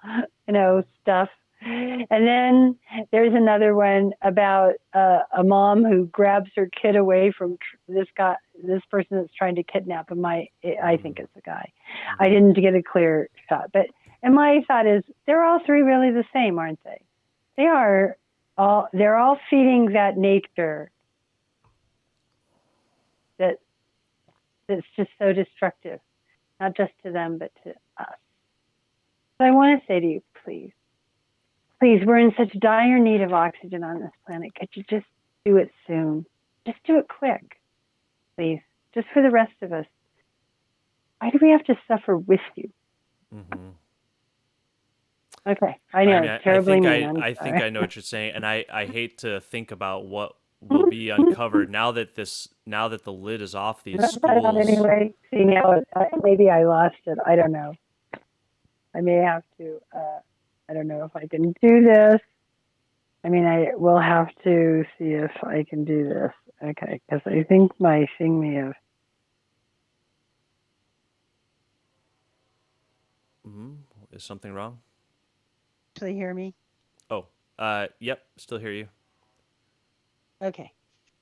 stuff. And then there's another one about a mom who grabs her kid away from this person that's trying to kidnap him. I think it's a guy. I didn't get a clear shot, and my thought is they're all three really the same, aren't they? They're all feeding that nature that's just so destructive, not just to them, but to us. So I want to say to you, please, we're in such dire need of oxygen on this planet. Could you just do it soon? Just do it quick, please, just for the rest of us. Why do we have to suffer with you? Okay, I know, it's terribly mean.
I think I know what you're saying, and I hate to think about what will be uncovered now that the lid is off these schools.
Anyway, see now, maybe I lost it. I don't know. I may have to. I don't know if I can do this. I will have to see if I can do this. Okay, because I think my thing may have.
Is something wrong?
Actually, hear me?
Oh, yep, still hear you.
Okay,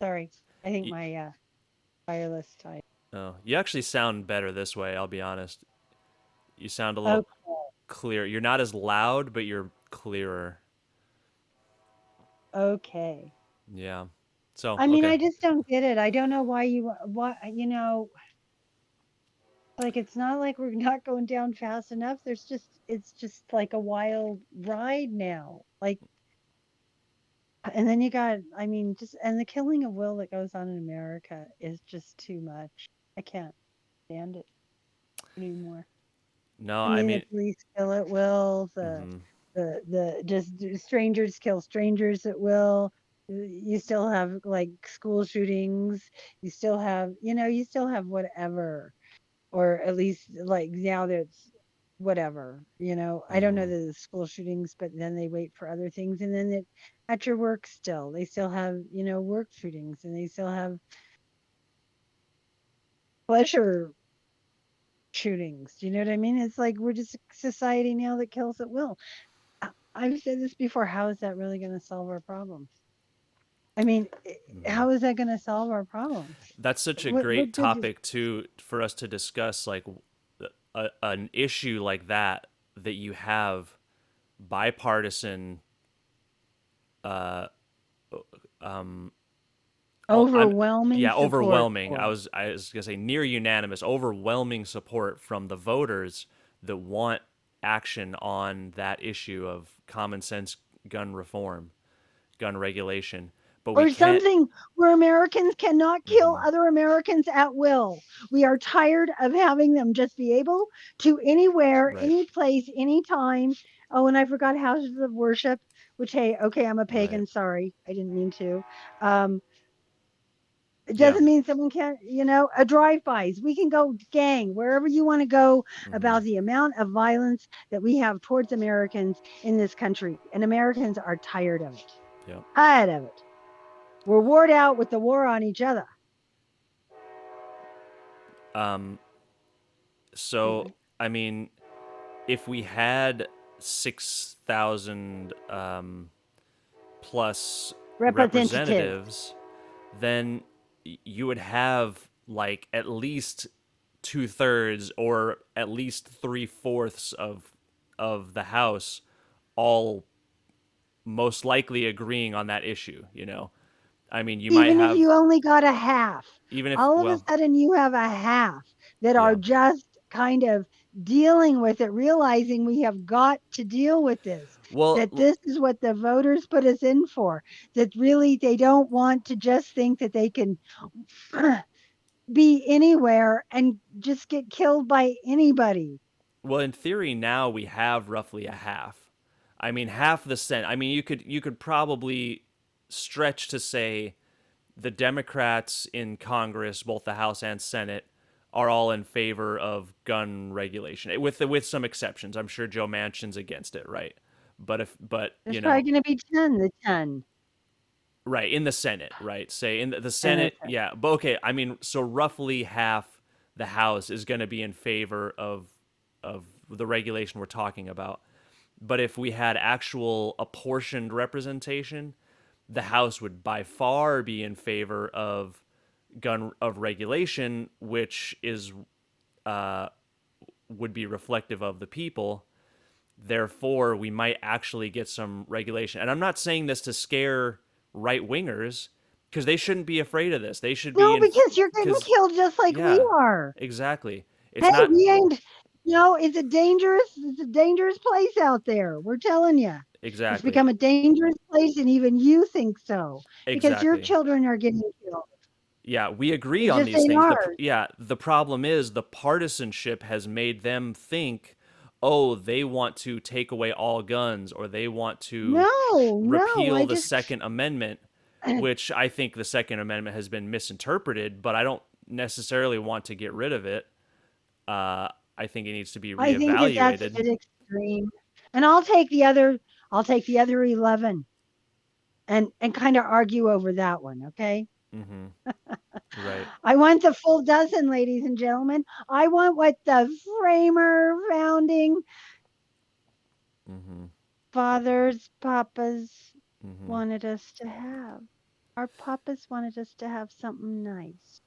sorry. I think my wireless type.
Oh, you actually sound better this way. I'll be honest. You sound a little clear. You're not as loud, but you're clearer.
Okay.
Yeah. So
I just don't get it. I don't know why like it's not like we're not going down fast enough. It's just like a wild ride now. And then you got, and the killing of will that goes on in America is just too much. I can't stand it anymore.
No,
The police kill at will. The just strangers kill strangers at will. You still have like school shootings. You still have whatever.
or at least like now that's whatever, you know. I don't know
Mm-hmm.
the school shootings, but then they wait for other things, and then at your work still they still have, you know, work shootings, and they still have pleasure shootings. Do you know what I mean? It's like we're just a society now that kills at will. I've said this before. How is that really going to solve our problems? I mean,
Mm-hmm.
how is that going to solve our problems?
That's such a
What
great
good does
topic too for us to discuss, like an issue like that that you have bipartisan uh I'm
overwhelming
yeah,
support
overwhelming.
for?
I was gonna say near unanimous, overwhelming support from the voters that want action on that issue of common sense gun reform, gun regulation. But we
Or
can't.
something where Americans cannot kill
Hmm.
other Americans at will. We are tired of having them just be able to anywhere,
Right,
any place, anytime. Oh, and I forgot houses of worship, which, hey, okay, I'm a
right,
pagan. Sorry, I didn't mean to. Um, it
yeah.
doesn't mean someone can't, you know, a drive-bys. We can go gang wherever you want to go
Hmm.
about the amount of violence that we have towards Americans in this country. And Americans are tired of it.
Yep.
Tired of it. We're wore out with the war on each other.
Um. So
Anyway,
I mean, if we had 6,000 plus
representatives.
representatives, then you would have like at least 2/3 or at least 3/4 of the House all most likely agreeing on that issue. I mean, you might
Even if
have
you only got a half,
even if
all of a
well,
sudden you have a half that are
yeah.
just kind of dealing with it, realizing we have got to deal with this,
Well,
that this is what the voters put us in for, that really they don't want to just think that they can be anywhere and just get killed by anybody.
well, in theory now we have roughly a half. I mean, half the Senate. I mean, you could probably stretch to say the Democrats in Congress, both the House and Senate, are all in favor of gun regulation, with some exceptions. I'm sure Joe Manchin's against it, right? But
There's probably going to be 10 the 10
right in the Senate, right? Say in the
in the
Senate, yeah. But okay, I mean, so roughly half the House is going to be in favor of the regulation we're talking about. But if we had actual apportioned representation, the House would by far be in favor of gun of regulation, which is would be reflective of the people. Therefore, we might actually get some regulation. And I'm not saying this to scare right wingers because they shouldn't be afraid of this. They should be
No,
in
because you're getting
because
killed just like we
yeah,
are.
exactly. It's
Hey,
not
we ain't, it's a dangerous place out there. We're telling you. It's
exactly
become a dangerous place, and even you think so because your
exactly.
children are getting killed.
Yeah, we agree
It
on
just
these
ain't
things.
ours.
The problem is the partisanship has made them think, oh, they want to take away all guns or they want to
No, no.
repeal the Second Amendment, which I think the Second Amendment has been misinterpreted, but I don't necessarily want to get rid of it. I think it needs to be
I think that that's a
reevaluated.
bit extreme. And I'll take the other 11 and kind of argue over that one, okay?
Hmm. Right.
I want the full dozen, ladies and gentlemen. I want what the framer founding
Hmm.
fathers, papas
Hmm.
wanted us to have. Our papas wanted us to have something nice.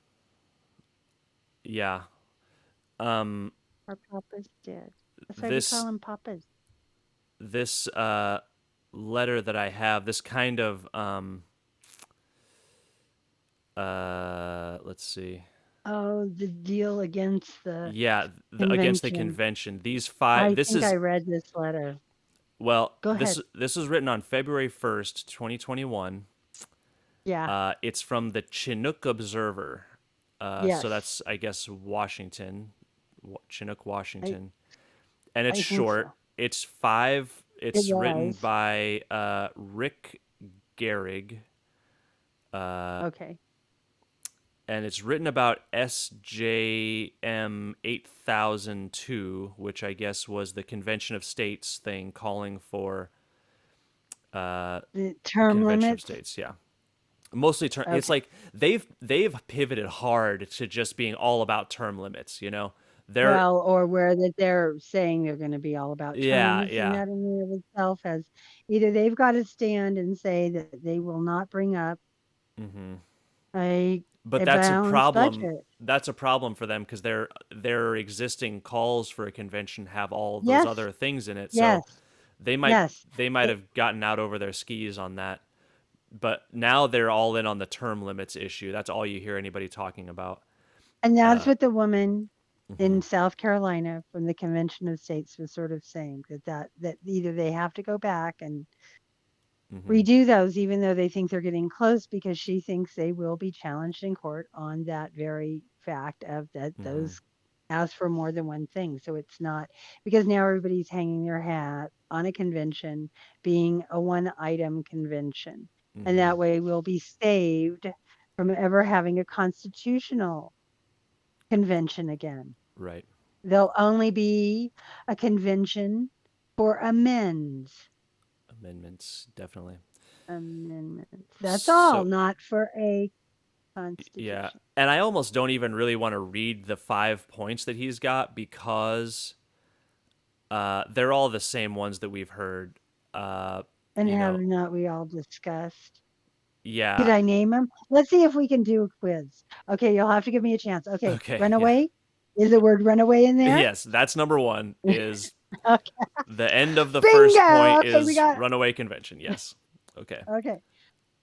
Yeah. Um,
Our papas did. That's why we call
this
them papas.
this letter that I have, this kind of let's see.
Oh, the deal against the
Yeah, against the
convention.
convention. These
I
five. This
think I
is
read this letter.
well.
Go
This
ahead.
this was written on February 1st, 2021.
Yeah.
It's from the Chinook Observer. So
Yes.
that's I guess Washington, Chinook,
I
Washington, and it's
I think
short.
so.
It's five.
It
It's written
was.
by Rick Gehrig,
Okay.
and it's written about SJM 8002, which I guess was the Convention of States thing calling for
The
a
term
Convention of
limits.
States. Yeah, mostly term. It's
Okay.
like they've pivoted hard to just being all about term limits. You know, they're
Well, or where that they're saying they're going to be all about term
yeah,
limits, and
yeah.
that in and of itself has either they've got to stand and say that they will not bring up
hmm
a
But
a
that's a
balanced
problem.
budget.
That's a problem for them because their existing calls for a convention have all those
Yes,
other things in it. So
yes,
they might
yes.
they might have gotten out over their skis on that. But now they're all in on the term limits issue. That's all you hear anybody talking about.
And that's
Uh,
what the woman
hmm
in South Carolina from the Convention of States was sort of saying that either they have to go back and
hmm
redo those, even though they think they're getting close, because she thinks they will be challenged in court on that very fact of that
hmm
those ask for more than one thing. So it's not because now everybody's hanging their hat on a convention being a one item convention. And
hmm
that way we'll be saved from ever having a constitutional convention again.
Right.
There'll only be a convention for
Amendments, definitely.
amendments. That's all,
So
not for a
yeah,
constitution.
and I almost don't even really want to read the 5 points that he's got because they're all the same ones that we've heard. Uh,
And
you
have
know,
not we all discussed? Could
yeah.
I name them? Let's see if we can do a quiz. Okay, you'll have to give me a chance. Okay,
Okay, yeah.
runaway. Is the word runaway in there?
Yes, that's number one. Is
Okay.
the end of the first
Bingo.
point
Okay, we
is
got
runaway convention? Yes. Okay.
okay.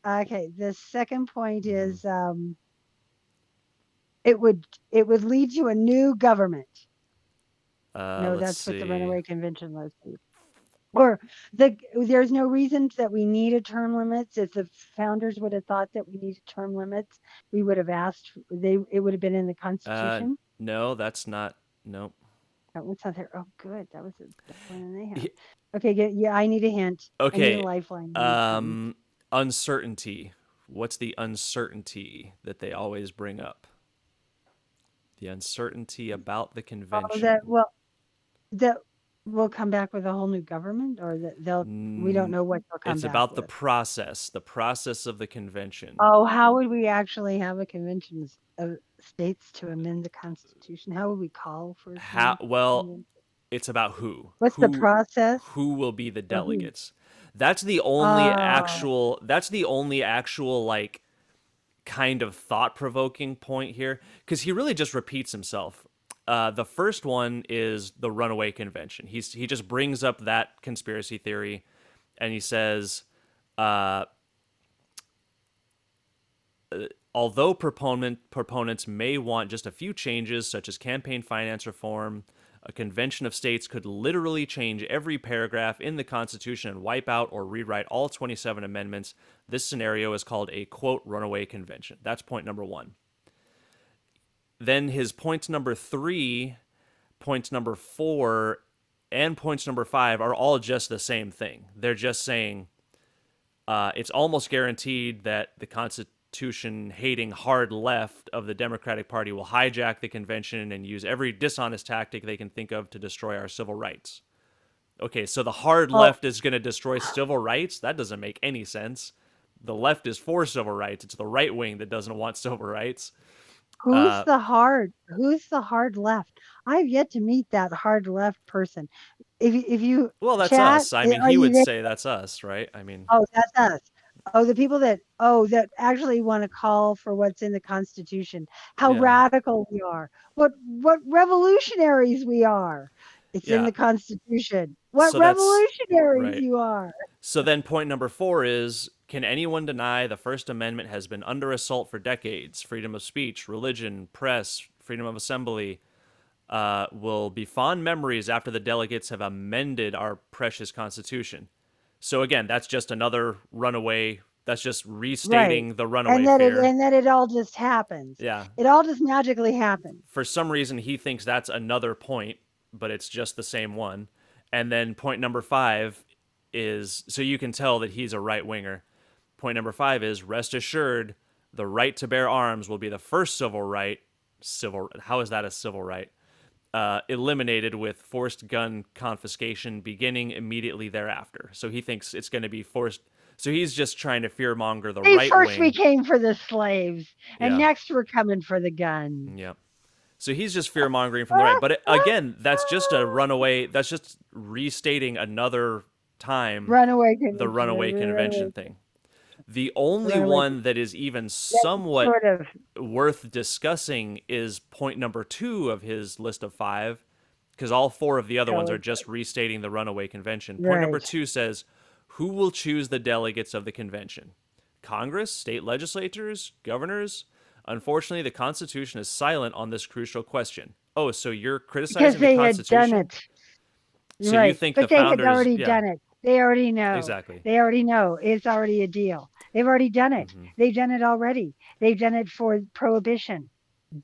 Okay. The second point
hmm
is it would it would lead to a new government. No,
let's
that's what the
see.
runaway convention was. Or there's no reason that we needed term limits. If the founders would have thought that we needed term limits, we would have asked. It would have been in the
Uh,
Constitution.
no, that's not. Nope.
That one's not there. Oh, good. That was a better one than they had.
Y-
Okay, yeah. I need a hint. I need a
Okay.
lifeline. I need something.
Um, uncertainty. What's the uncertainty that they always bring up? The uncertainty about the
Oh, that
convention.
well, that will come back with a whole new government, or that they'll. We don't
Mm,
know what they'll come
it's
back
about
with.
the process of the convention.
Oh, how would we actually have a convention of states to amend the Constitution? How would we call for a
How well,
convention?
it's about who.
What's the process?
Who will be the
For who?
delegates.
Oh,
That's the only actual like kind of thought-provoking point here because he really just repeats himself. The first one is the runaway convention. He just brings up that conspiracy theory, and he says, uh, although proponents may want just a few changes, such as campaign finance reform, a convention of states could literally change every paragraph in the Constitution and wipe out or rewrite all 27 amendments. This scenario is called a quote runaway convention. That's point number one. Then his points number three, points number four, and points number five are all just the same thing. They're just saying it's almost guaranteed that the Constitution hating hard left of the Democratic Party will hijack the convention and use every dishonest tactic they can think of to destroy our civil rights. Okay, so the hard
oh,
left is going to destroy civil rights? That doesn't make any sense. The left is for civil rights. It's the right wing that doesn't want civil rights.
who's
Uh,
the hard? Who's the hard left? I've yet to meet that hard left person. If you
well, that's
chat,
us. I mean,
are
he
you
would
there?
say that's us, right? I mean,
Oh, that's us. Oh, the people that actually want to call for what's in the Constitution. How
yeah,
radical we are. What revolutionaries we are. It's in
yeah.
the Constitution. What
So that's
revolutionaries
right.
you are.
So then point number four is, can anyone deny the First Amendment has been under assault for decades? Freedom of speech, religion, press, freedom of assembly will be fond memories after the delegates have amended our precious Constitution. So again, that's just another runaway. That's just
Right.
restating the runaway fear.
And that it all just happens.
Yeah.
It all just magically happens.
For some reason, he thinks that's another point, but it's just the same one. And then point number five is, so you can tell that he's a right winger. Point number five is, rest assured, The right to bear arms will be the first civil right. How is that a civil right? Eliminated with forced gun confiscation beginning immediately thereafter. So he thinks it's going to be forced. So he's just trying to fearmonger the
See,
right
first we
wing.
came for the slaves, and
Yeah.
next we're coming for the guns.
Yep. So he's just fear mongering from the right. But again, that's just a runaway. That's just restating another time
Runaway
the
convention.
runaway convention thing. The only
Runaway
one that is even
That's
somewhat
sort of
worth discussing is point number 2 of his list of 5, because all 4 of the other ones are just restating the runaway convention. Point number
right.
2 says, who will choose the delegates of the convention? Congress, state legislatures, governors? Unfortunately, the Constitution is silent on this crucial question. Oh, so you're
Because
criticizing the
they had done
Constitution?
it.
So you
Right.
think the
But they had
founders,
already
yeah,
done it. They already know.
exactly.
They already know. It's already a deal. They've already done it.
Mm-hmm.
They've done it already. They've done it for prohibition,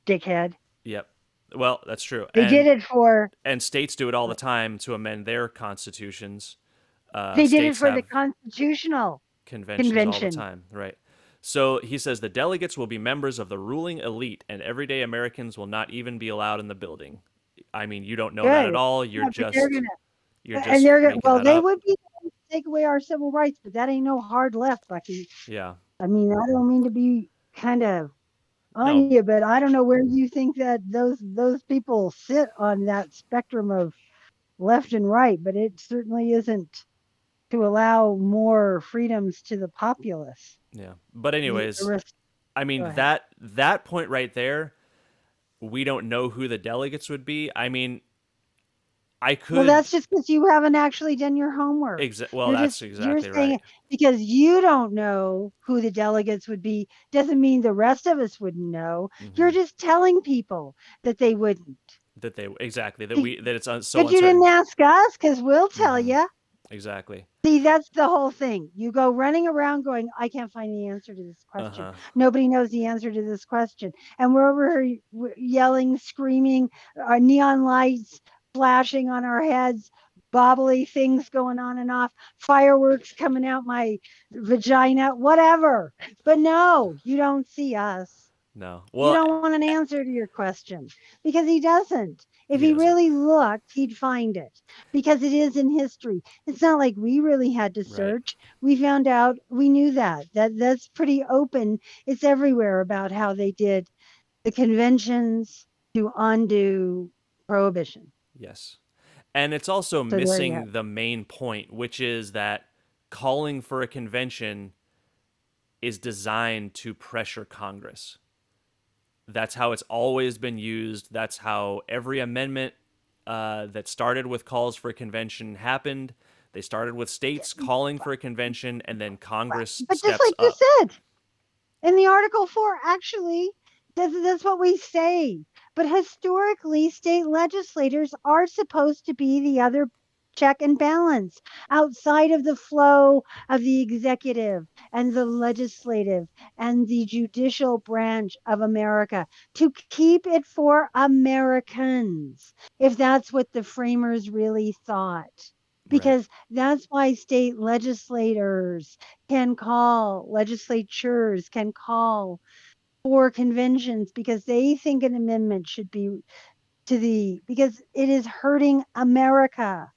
dickhead.
Yep. Well, that's true.
They did it for.
And states do it all the time to amend their constitutions.
They did it
States
for the
have
constitutional
conventions all the
convention.
time, right? So he says the delegates will be members of the ruling elite, and everyday Americans will not even be allowed in the building. I mean, you don't know that at
Good.
all.
Yeah, but they're gonna.
You're
And
just
they're gonna.
making
Well,
that
they
up.
would be the ones to take away our civil rights, but that ain't no hard left, Bucky.
Yeah.
I mean, I don't mean to be kind of on
No.
you, but I don't know where you think that those people sit on that spectrum of left and right, but it certainly isn't to allow more freedoms to the populace.
Yeah. But
The
anyways,
rest,
I
go
mean
ahead.
that point right there, we don't know who the delegates would be. I mean, I
Well,
could
that's just because you haven't actually done your homework.
well,
You're
that's
just you're
exactly
saying
right.
it because you don't know who the delegates would be doesn't mean the rest of us wouldn't know. You're
Hmm.
just telling people that they wouldn't.
That they exactly that
See,
we that it's so
but you didn't
uncertain.
ask us because we'll tell
Hmm.
you.
Exactly.
See, that's the whole thing. You go running around going, I can't find the answer to this question.
Uh-huh.
Nobody knows the answer to this question. And we're over here yelling, screaming, neon lights flashing on our heads, bobbly things going on and off, fireworks coming out my vagina, whatever. But no, you don't see us.
No.
You
Well,
don't want an answer to your question because he doesn't. If
he
he
doesn't.
really looked, he'd find it because it is in history. It's not like we really had to
Right.
search. We found out, we knew that's pretty open. It's everywhere about how they did the conventions to undo prohibition.
Yes. And it's also
So there you have
missing the main point, which is that calling for a convention is designed to pressure Congress. That's how it's always been used. That's how every amendment that started with calls for a convention happened. They started with states calling for a convention, and then Congress
But just
steps
like you
up.
said, in the Article 4, actually, that's what we say. But historically, state legislators are supposed to be the other check and balance outside of the flow of the executive and the legislative and the judicial branch of America to keep it for Americans, if that's what the framers really thought.
Right.
Because that's why state legislators legislatures can call for conventions because they think an amendment should be because it is hurting America.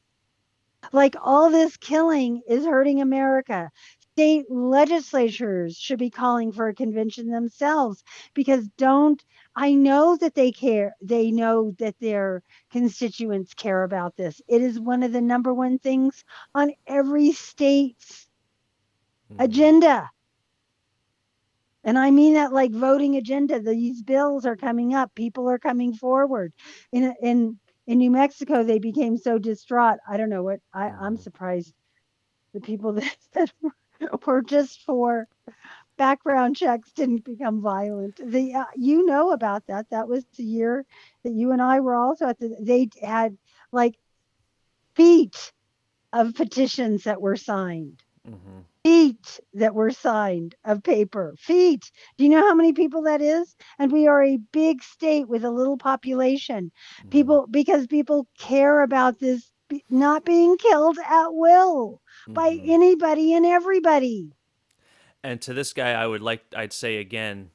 Like all this killing is hurting America. State legislatures should be calling for a convention themselves because I know that they care. They know that their constituents care about this. It is one of the number one things on every state's
Hmm.
agenda. And I mean that like voting agenda. These bills are coming up. People are coming forward. In New Mexico, they became so distraught. I don't know what I'm
Hmm.
surprised the people that were just for background checks didn't become violent. You know about that. That was the year that you and I were also at they had like feet of petitions that were signed.
Hmm.
Feet that were signed of paper. Feet. Do you know how many people that is? And we are a big state with a little population.
Hmm.
Because people care about this not being killed at will by
Hmm.
anybody and everybody.
And to this guy, I'd say again,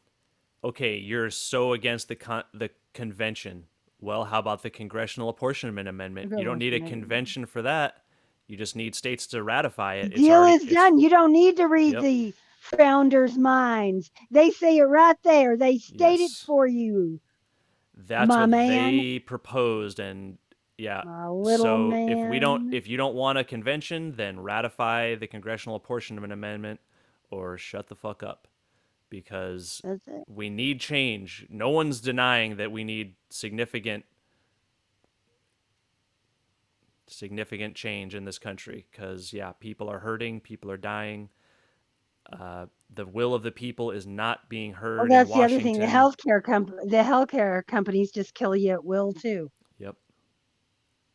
okay, you're so against the convention. Well, how about the Congressional Apportionment Amendment? You don't need a convention for that. You just need states to ratify
The
it. It's
deal
already
is
it's
done. You don't need to read
Yep.
the founders' minds. They say it right there. They state it
Yes.
for you,
That's
my
what
man,
they proposed, and yeah.
my little
So
man.
if you don't want a convention, then ratify the Congressional Apportionment Amendment or shut the fuck up, because
That's it.
we need change. No one's denying that we need significant change in this country, because yeah, people are hurting, people are dying. The will of the people is not being
Well,
heard in
that's the other thing.
Washington.
The healthcare companies just kill you at will too.
Yep.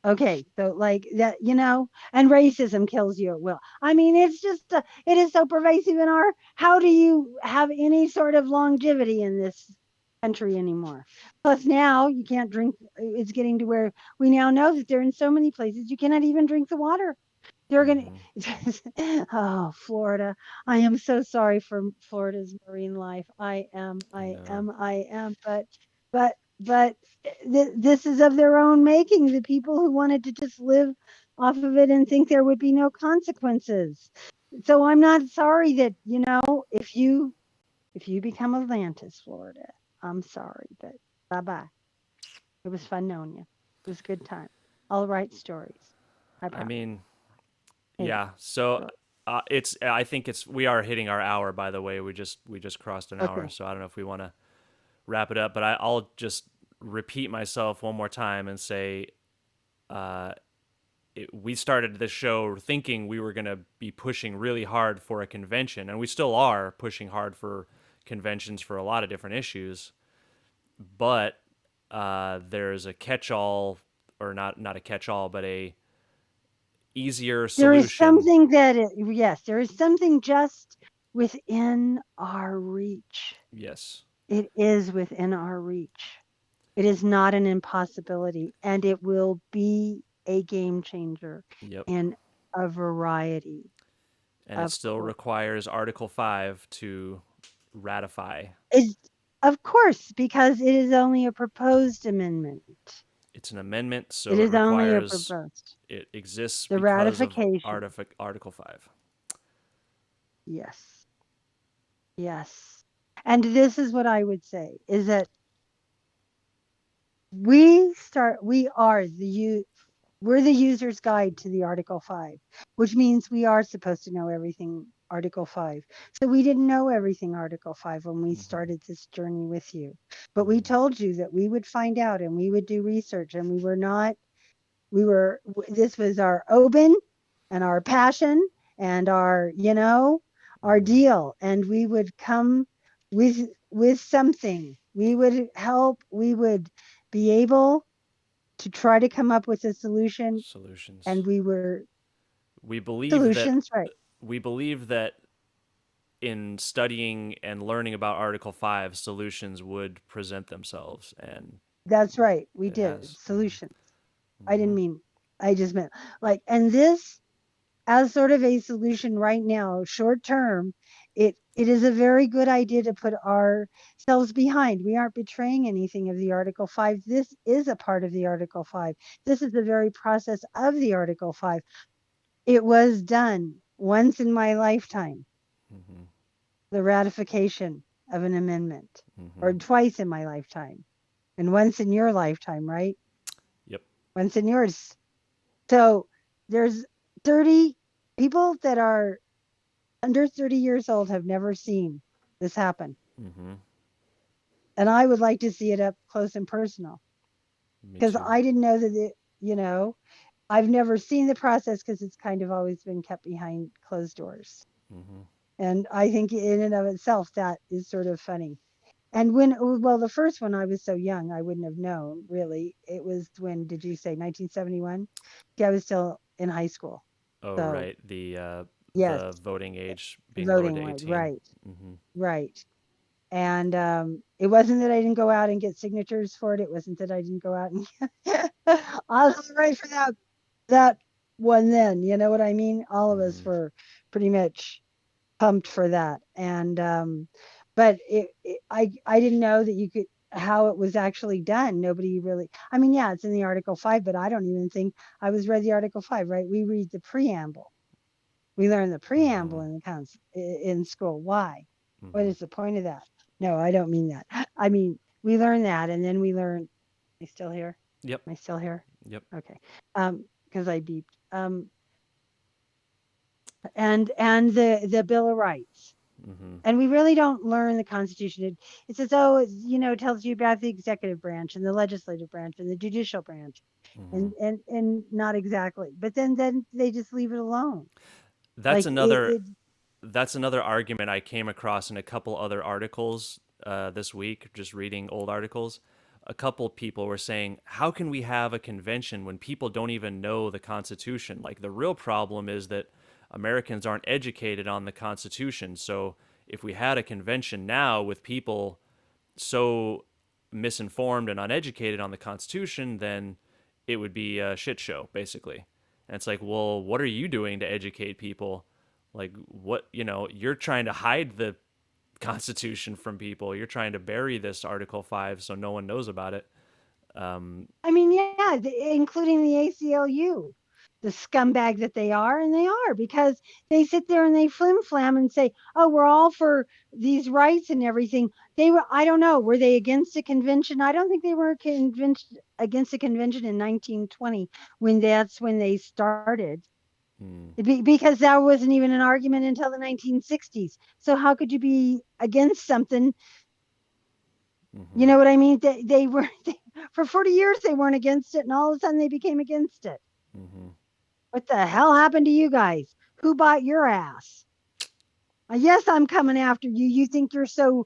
Okay, so like that, and racism kills you at will. I mean, it's just it is so pervasive in our. How do you have any sort of longevity in this country anymore? Plus, now you can't drink. It's getting to where we now know that they're in so many places you cannot even drink the water. They're gonna.
Hmm.
Oh, Florida! I am so sorry for Florida's marine life.
I know.
I am. But this is of their own making. The people who wanted to just live off of it and think there would be no consequences. So I'm not sorry that if you become Atlantis, Florida. I'm sorry, but bye bye. It was fun knowing you. It was a good time. I'll write stories. I
I
promise.
mean,
Hey,
yeah. So
so-
it's I think it's we are hitting our hour, by the way. We just crossed an hour,
okay.
so I don't know if we want to wrap it up, but I'll just repeat myself one more time and say uh, we started this show thinking we were going to be pushing really hard for a convention, and we still are pushing hard for conventions for a lot of different issues. But there's a catch-all, or not a catch-all, but a easier
There is
solution.
something yes, there is something just within our reach.
Yes.
It is within our reach. It is not an impossibility, and it will be a game changer
Yep.
in a variety
And it
of
still
course.
requires Article 5 to ratify.
Is Of course, because it is only a proposed amendment.
It's an amendment,
It
so
is only a proposed.
it exists
The
because of
ratification.
Article 5.
Yes. Yes. And this is what I would say is that we are we're the user's guide to the Article 5, which means we are supposed to know everything Article 5. So we didn't know everything Article 5 when we
Mm-hmm.
started this journey with you. But we
Mm-hmm.
told you that we would find out and we would do research, and this was our open and our passion and our
Mm-hmm.
deal, and we would come with something. We would help, we would be able to try to come up with a solution,
Solutions.
and we were
We believe that
solutions, right?
we believe that in studying and learning about Article 5, solutions would present themselves, and
That's right. We
it
did
has. Mm-hmm.
solutions. I
Mm-hmm.
didn't mean. I just meant and this as sort of a solution right now, short term. It is a very good idea to put ourselves behind. We aren't betraying anything of the Article 5. This is a part of the Article 5. This is the very process of the Article 5. It was done once in my lifetime,
Mm-hmm.
the ratification of an amendment,
Mm-hmm.
or twice in my lifetime, and once in your lifetime, right?
Yep.
Once in yours. So there's 30 people that are under 30 years old have never seen this happen.
Mm-hmm.
And I would like to see it up close and personal,
Me
because
too.
I didn't know that you know, I've never seen the process because it's kind of always been kept behind closed doors.
Mm-hmm.
And I think in and of itself, that is sort of funny. And the first one, I was so young, I wouldn't have known really. It was when, did you say 1971? Yeah, I was still in high school.
Oh,
So,
right.
yes,
The voting age being lowered
voting
to
right,
18.
right,
Mm-hmm.
right. And it wasn't that I didn't go out and get signatures for it. It wasn't that I didn't go out and I was right for that one then. You know what I mean? All of us
Mm-hmm.
were pretty much pumped for that. And but I didn't know that you could how it was actually done. Nobody really. I mean, yeah, it's in the Article 5, but I don't even think I was read the Article 5, right? We read the preamble. We learn the preamble
Mm-hmm.
in in school. Why? What
Mm-hmm.
is the point of that? No, I don't mean that. I mean, we learn that, and then we learn. Am I still here?
Yep.
Am I still here?
Yep.
Okay. Because I beeped. And the Bill of Rights.
Mm-hmm.
And we really don't learn the Constitution. It says, oh, it tells you about the executive branch and the legislative branch and the judicial branch,
Mm-hmm.
and not exactly. But then they just leave it alone.
That's
Like
another
it
that's another argument I came across in a couple other articles this week, just reading old articles. A couple people were saying, how can we have a convention when people don't even know the Constitution? Like, the real problem is that Americans aren't educated on the Constitution. So, if we had a convention now with people so misinformed and uneducated on the Constitution, then it would be a shit show, basically. And it's like, well, what are you doing to educate people? Like, what, you're trying to hide the Constitution from people. You're trying to bury this Article 5 so no one knows about it.
I mean, yeah, including the ACLU, the scumbag that they are, and they are because they sit there and they flim flam and say, "Oh, we're all for these rights and everything." They were, I don't know, were they against a convention? I don't think they were convinced against a convention in 1920 when that's when they started.
Hmm.
Because that wasn't even an argument until the 1960s. So how could you be against something? You
Mm-hmm.
know what I mean? They were for 40 years they weren't against it, and all of a sudden they became against it.
Mm-hmm.
What the hell happened to you guys? Who bought your ass? Yes, I'm coming after you. You think you're so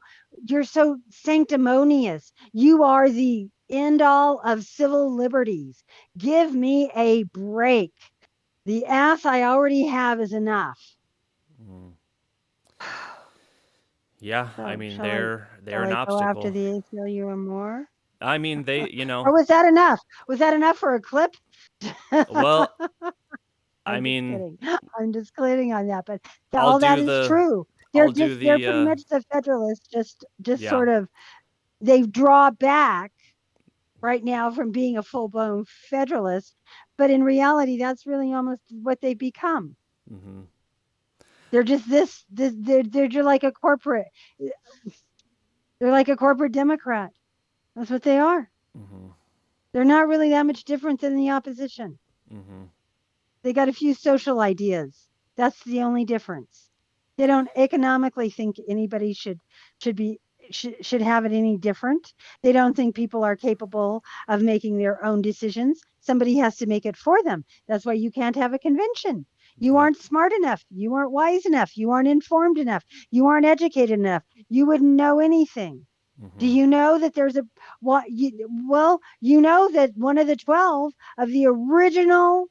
sanctimonious. You are the end all of civil liberties. Give me a break. The ass I already have is enough.
Mm-hmm. Yeah, I
So
mean,
shall I
they're an
go after
obstacle.
the ACLU and more?
I mean,
Or was that enough? Was that enough for a clip?
well, I
I'm just
mean,
kidding. I'm just kidding on that, but
I'll
all that
do
is
the
true.
I'll do
They're
the
pretty much the Federalists. Just
yeah.
sort of they draw back right now from being a full blown Federalist, but in reality, that's really almost what they become.
Mm-hmm.
They're just they're just like a corporate. They're like a corporate Democrat. That's what they are.
Mm-hmm.
They're not really that much different than the opposition.
Mm-hmm.
They got a few social ideas. That's the only difference. They don't economically think anybody should be should have it any different. They don't think people are capable of making their own decisions. Somebody has to make it for them. That's why you can't have a convention. You
Yep.
aren't smart enough. You aren't wise enough. You aren't informed enough. You aren't educated enough. You wouldn't know anything. Do
Mm-hmm.
you know that there's a what well, you know that one of the 12 of the original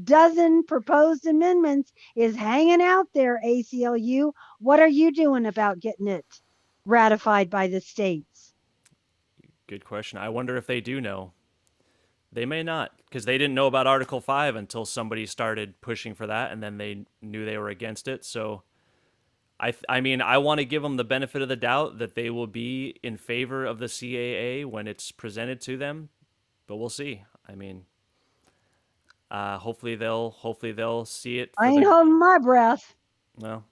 dozen proposed amendments is hanging out there, ACLU. What are you doing about getting it ratified by the states?
Good question. I wonder if they do know. They may not, because they didn't know about Article 5 until somebody started pushing for that, and then they knew they were against it. So, I mean, I want to give them the benefit of the doubt that they will be in favor of the CAA when it's presented to them, but we'll see. I mean, hopefully they'll see it
I
for
ain't
the
holding my breath.
well,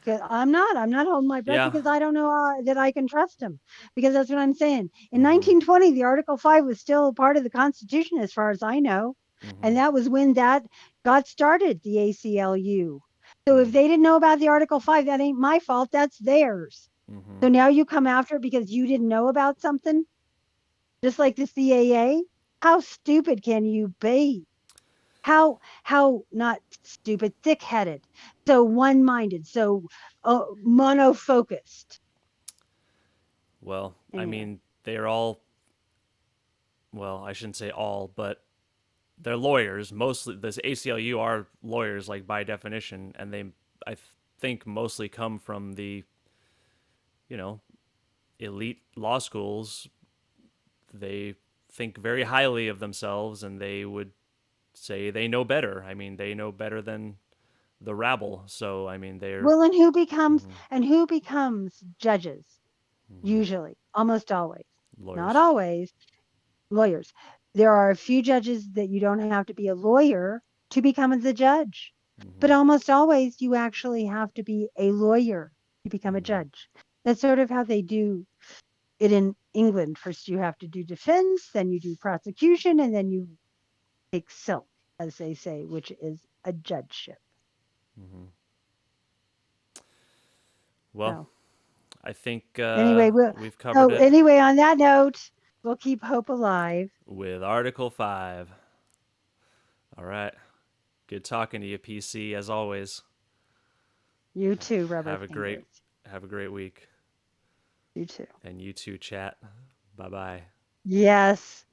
'Cause I'm not holding my breath
yeah.
because I don't know that I can trust him. Because that's what I'm saying. In
Mm-hmm.
1920, the Article 5 was still a part of the Constitution, as far as I know.
Mm-hmm.
And that was when that got started, the ACLU. So if
Mm-hmm.
they didn't know about the Article 5, that ain't my fault. That's theirs.
Mm-hmm.
So now you come after it because you didn't know about something, just like the CAA. How stupid can you be? How not stupid, thick-headed, so one-minded, so monofocused.
Well, I
Anyway,
mean, they're all, well, I shouldn't say all, but they're lawyers. Mostly, this ACLU are lawyers, like by definition, and I think, mostly come from the, you know, elite law schools. They think very highly of themselves, and they would say they know better. I mean, they know better than the rabble. So I mean, they're
Well,
mhm,
and who becomes judges?
mhm,
Usually, almost always, not
lawyers.
always, lawyers. There are a few judges that you don't have to be a lawyer to become the judge, but
Hmm.
almost always you actually have to be a lawyer to become a
Hmm.
judge. That's sort of how they do it in England. First, you have to do defense, then you do prosecution, and then you take silk, as they say, which is a judgeship.
Hmm. Well,
So
I think
anyway,
we've covered it
on that note, we'll keep hope alive.
with Article 5. All right. Good talking to you, PC, as always.
You too, rubber
Have a great
fingers.
have a great week.
You too.
And you too, chat. Bye-bye.
Yes.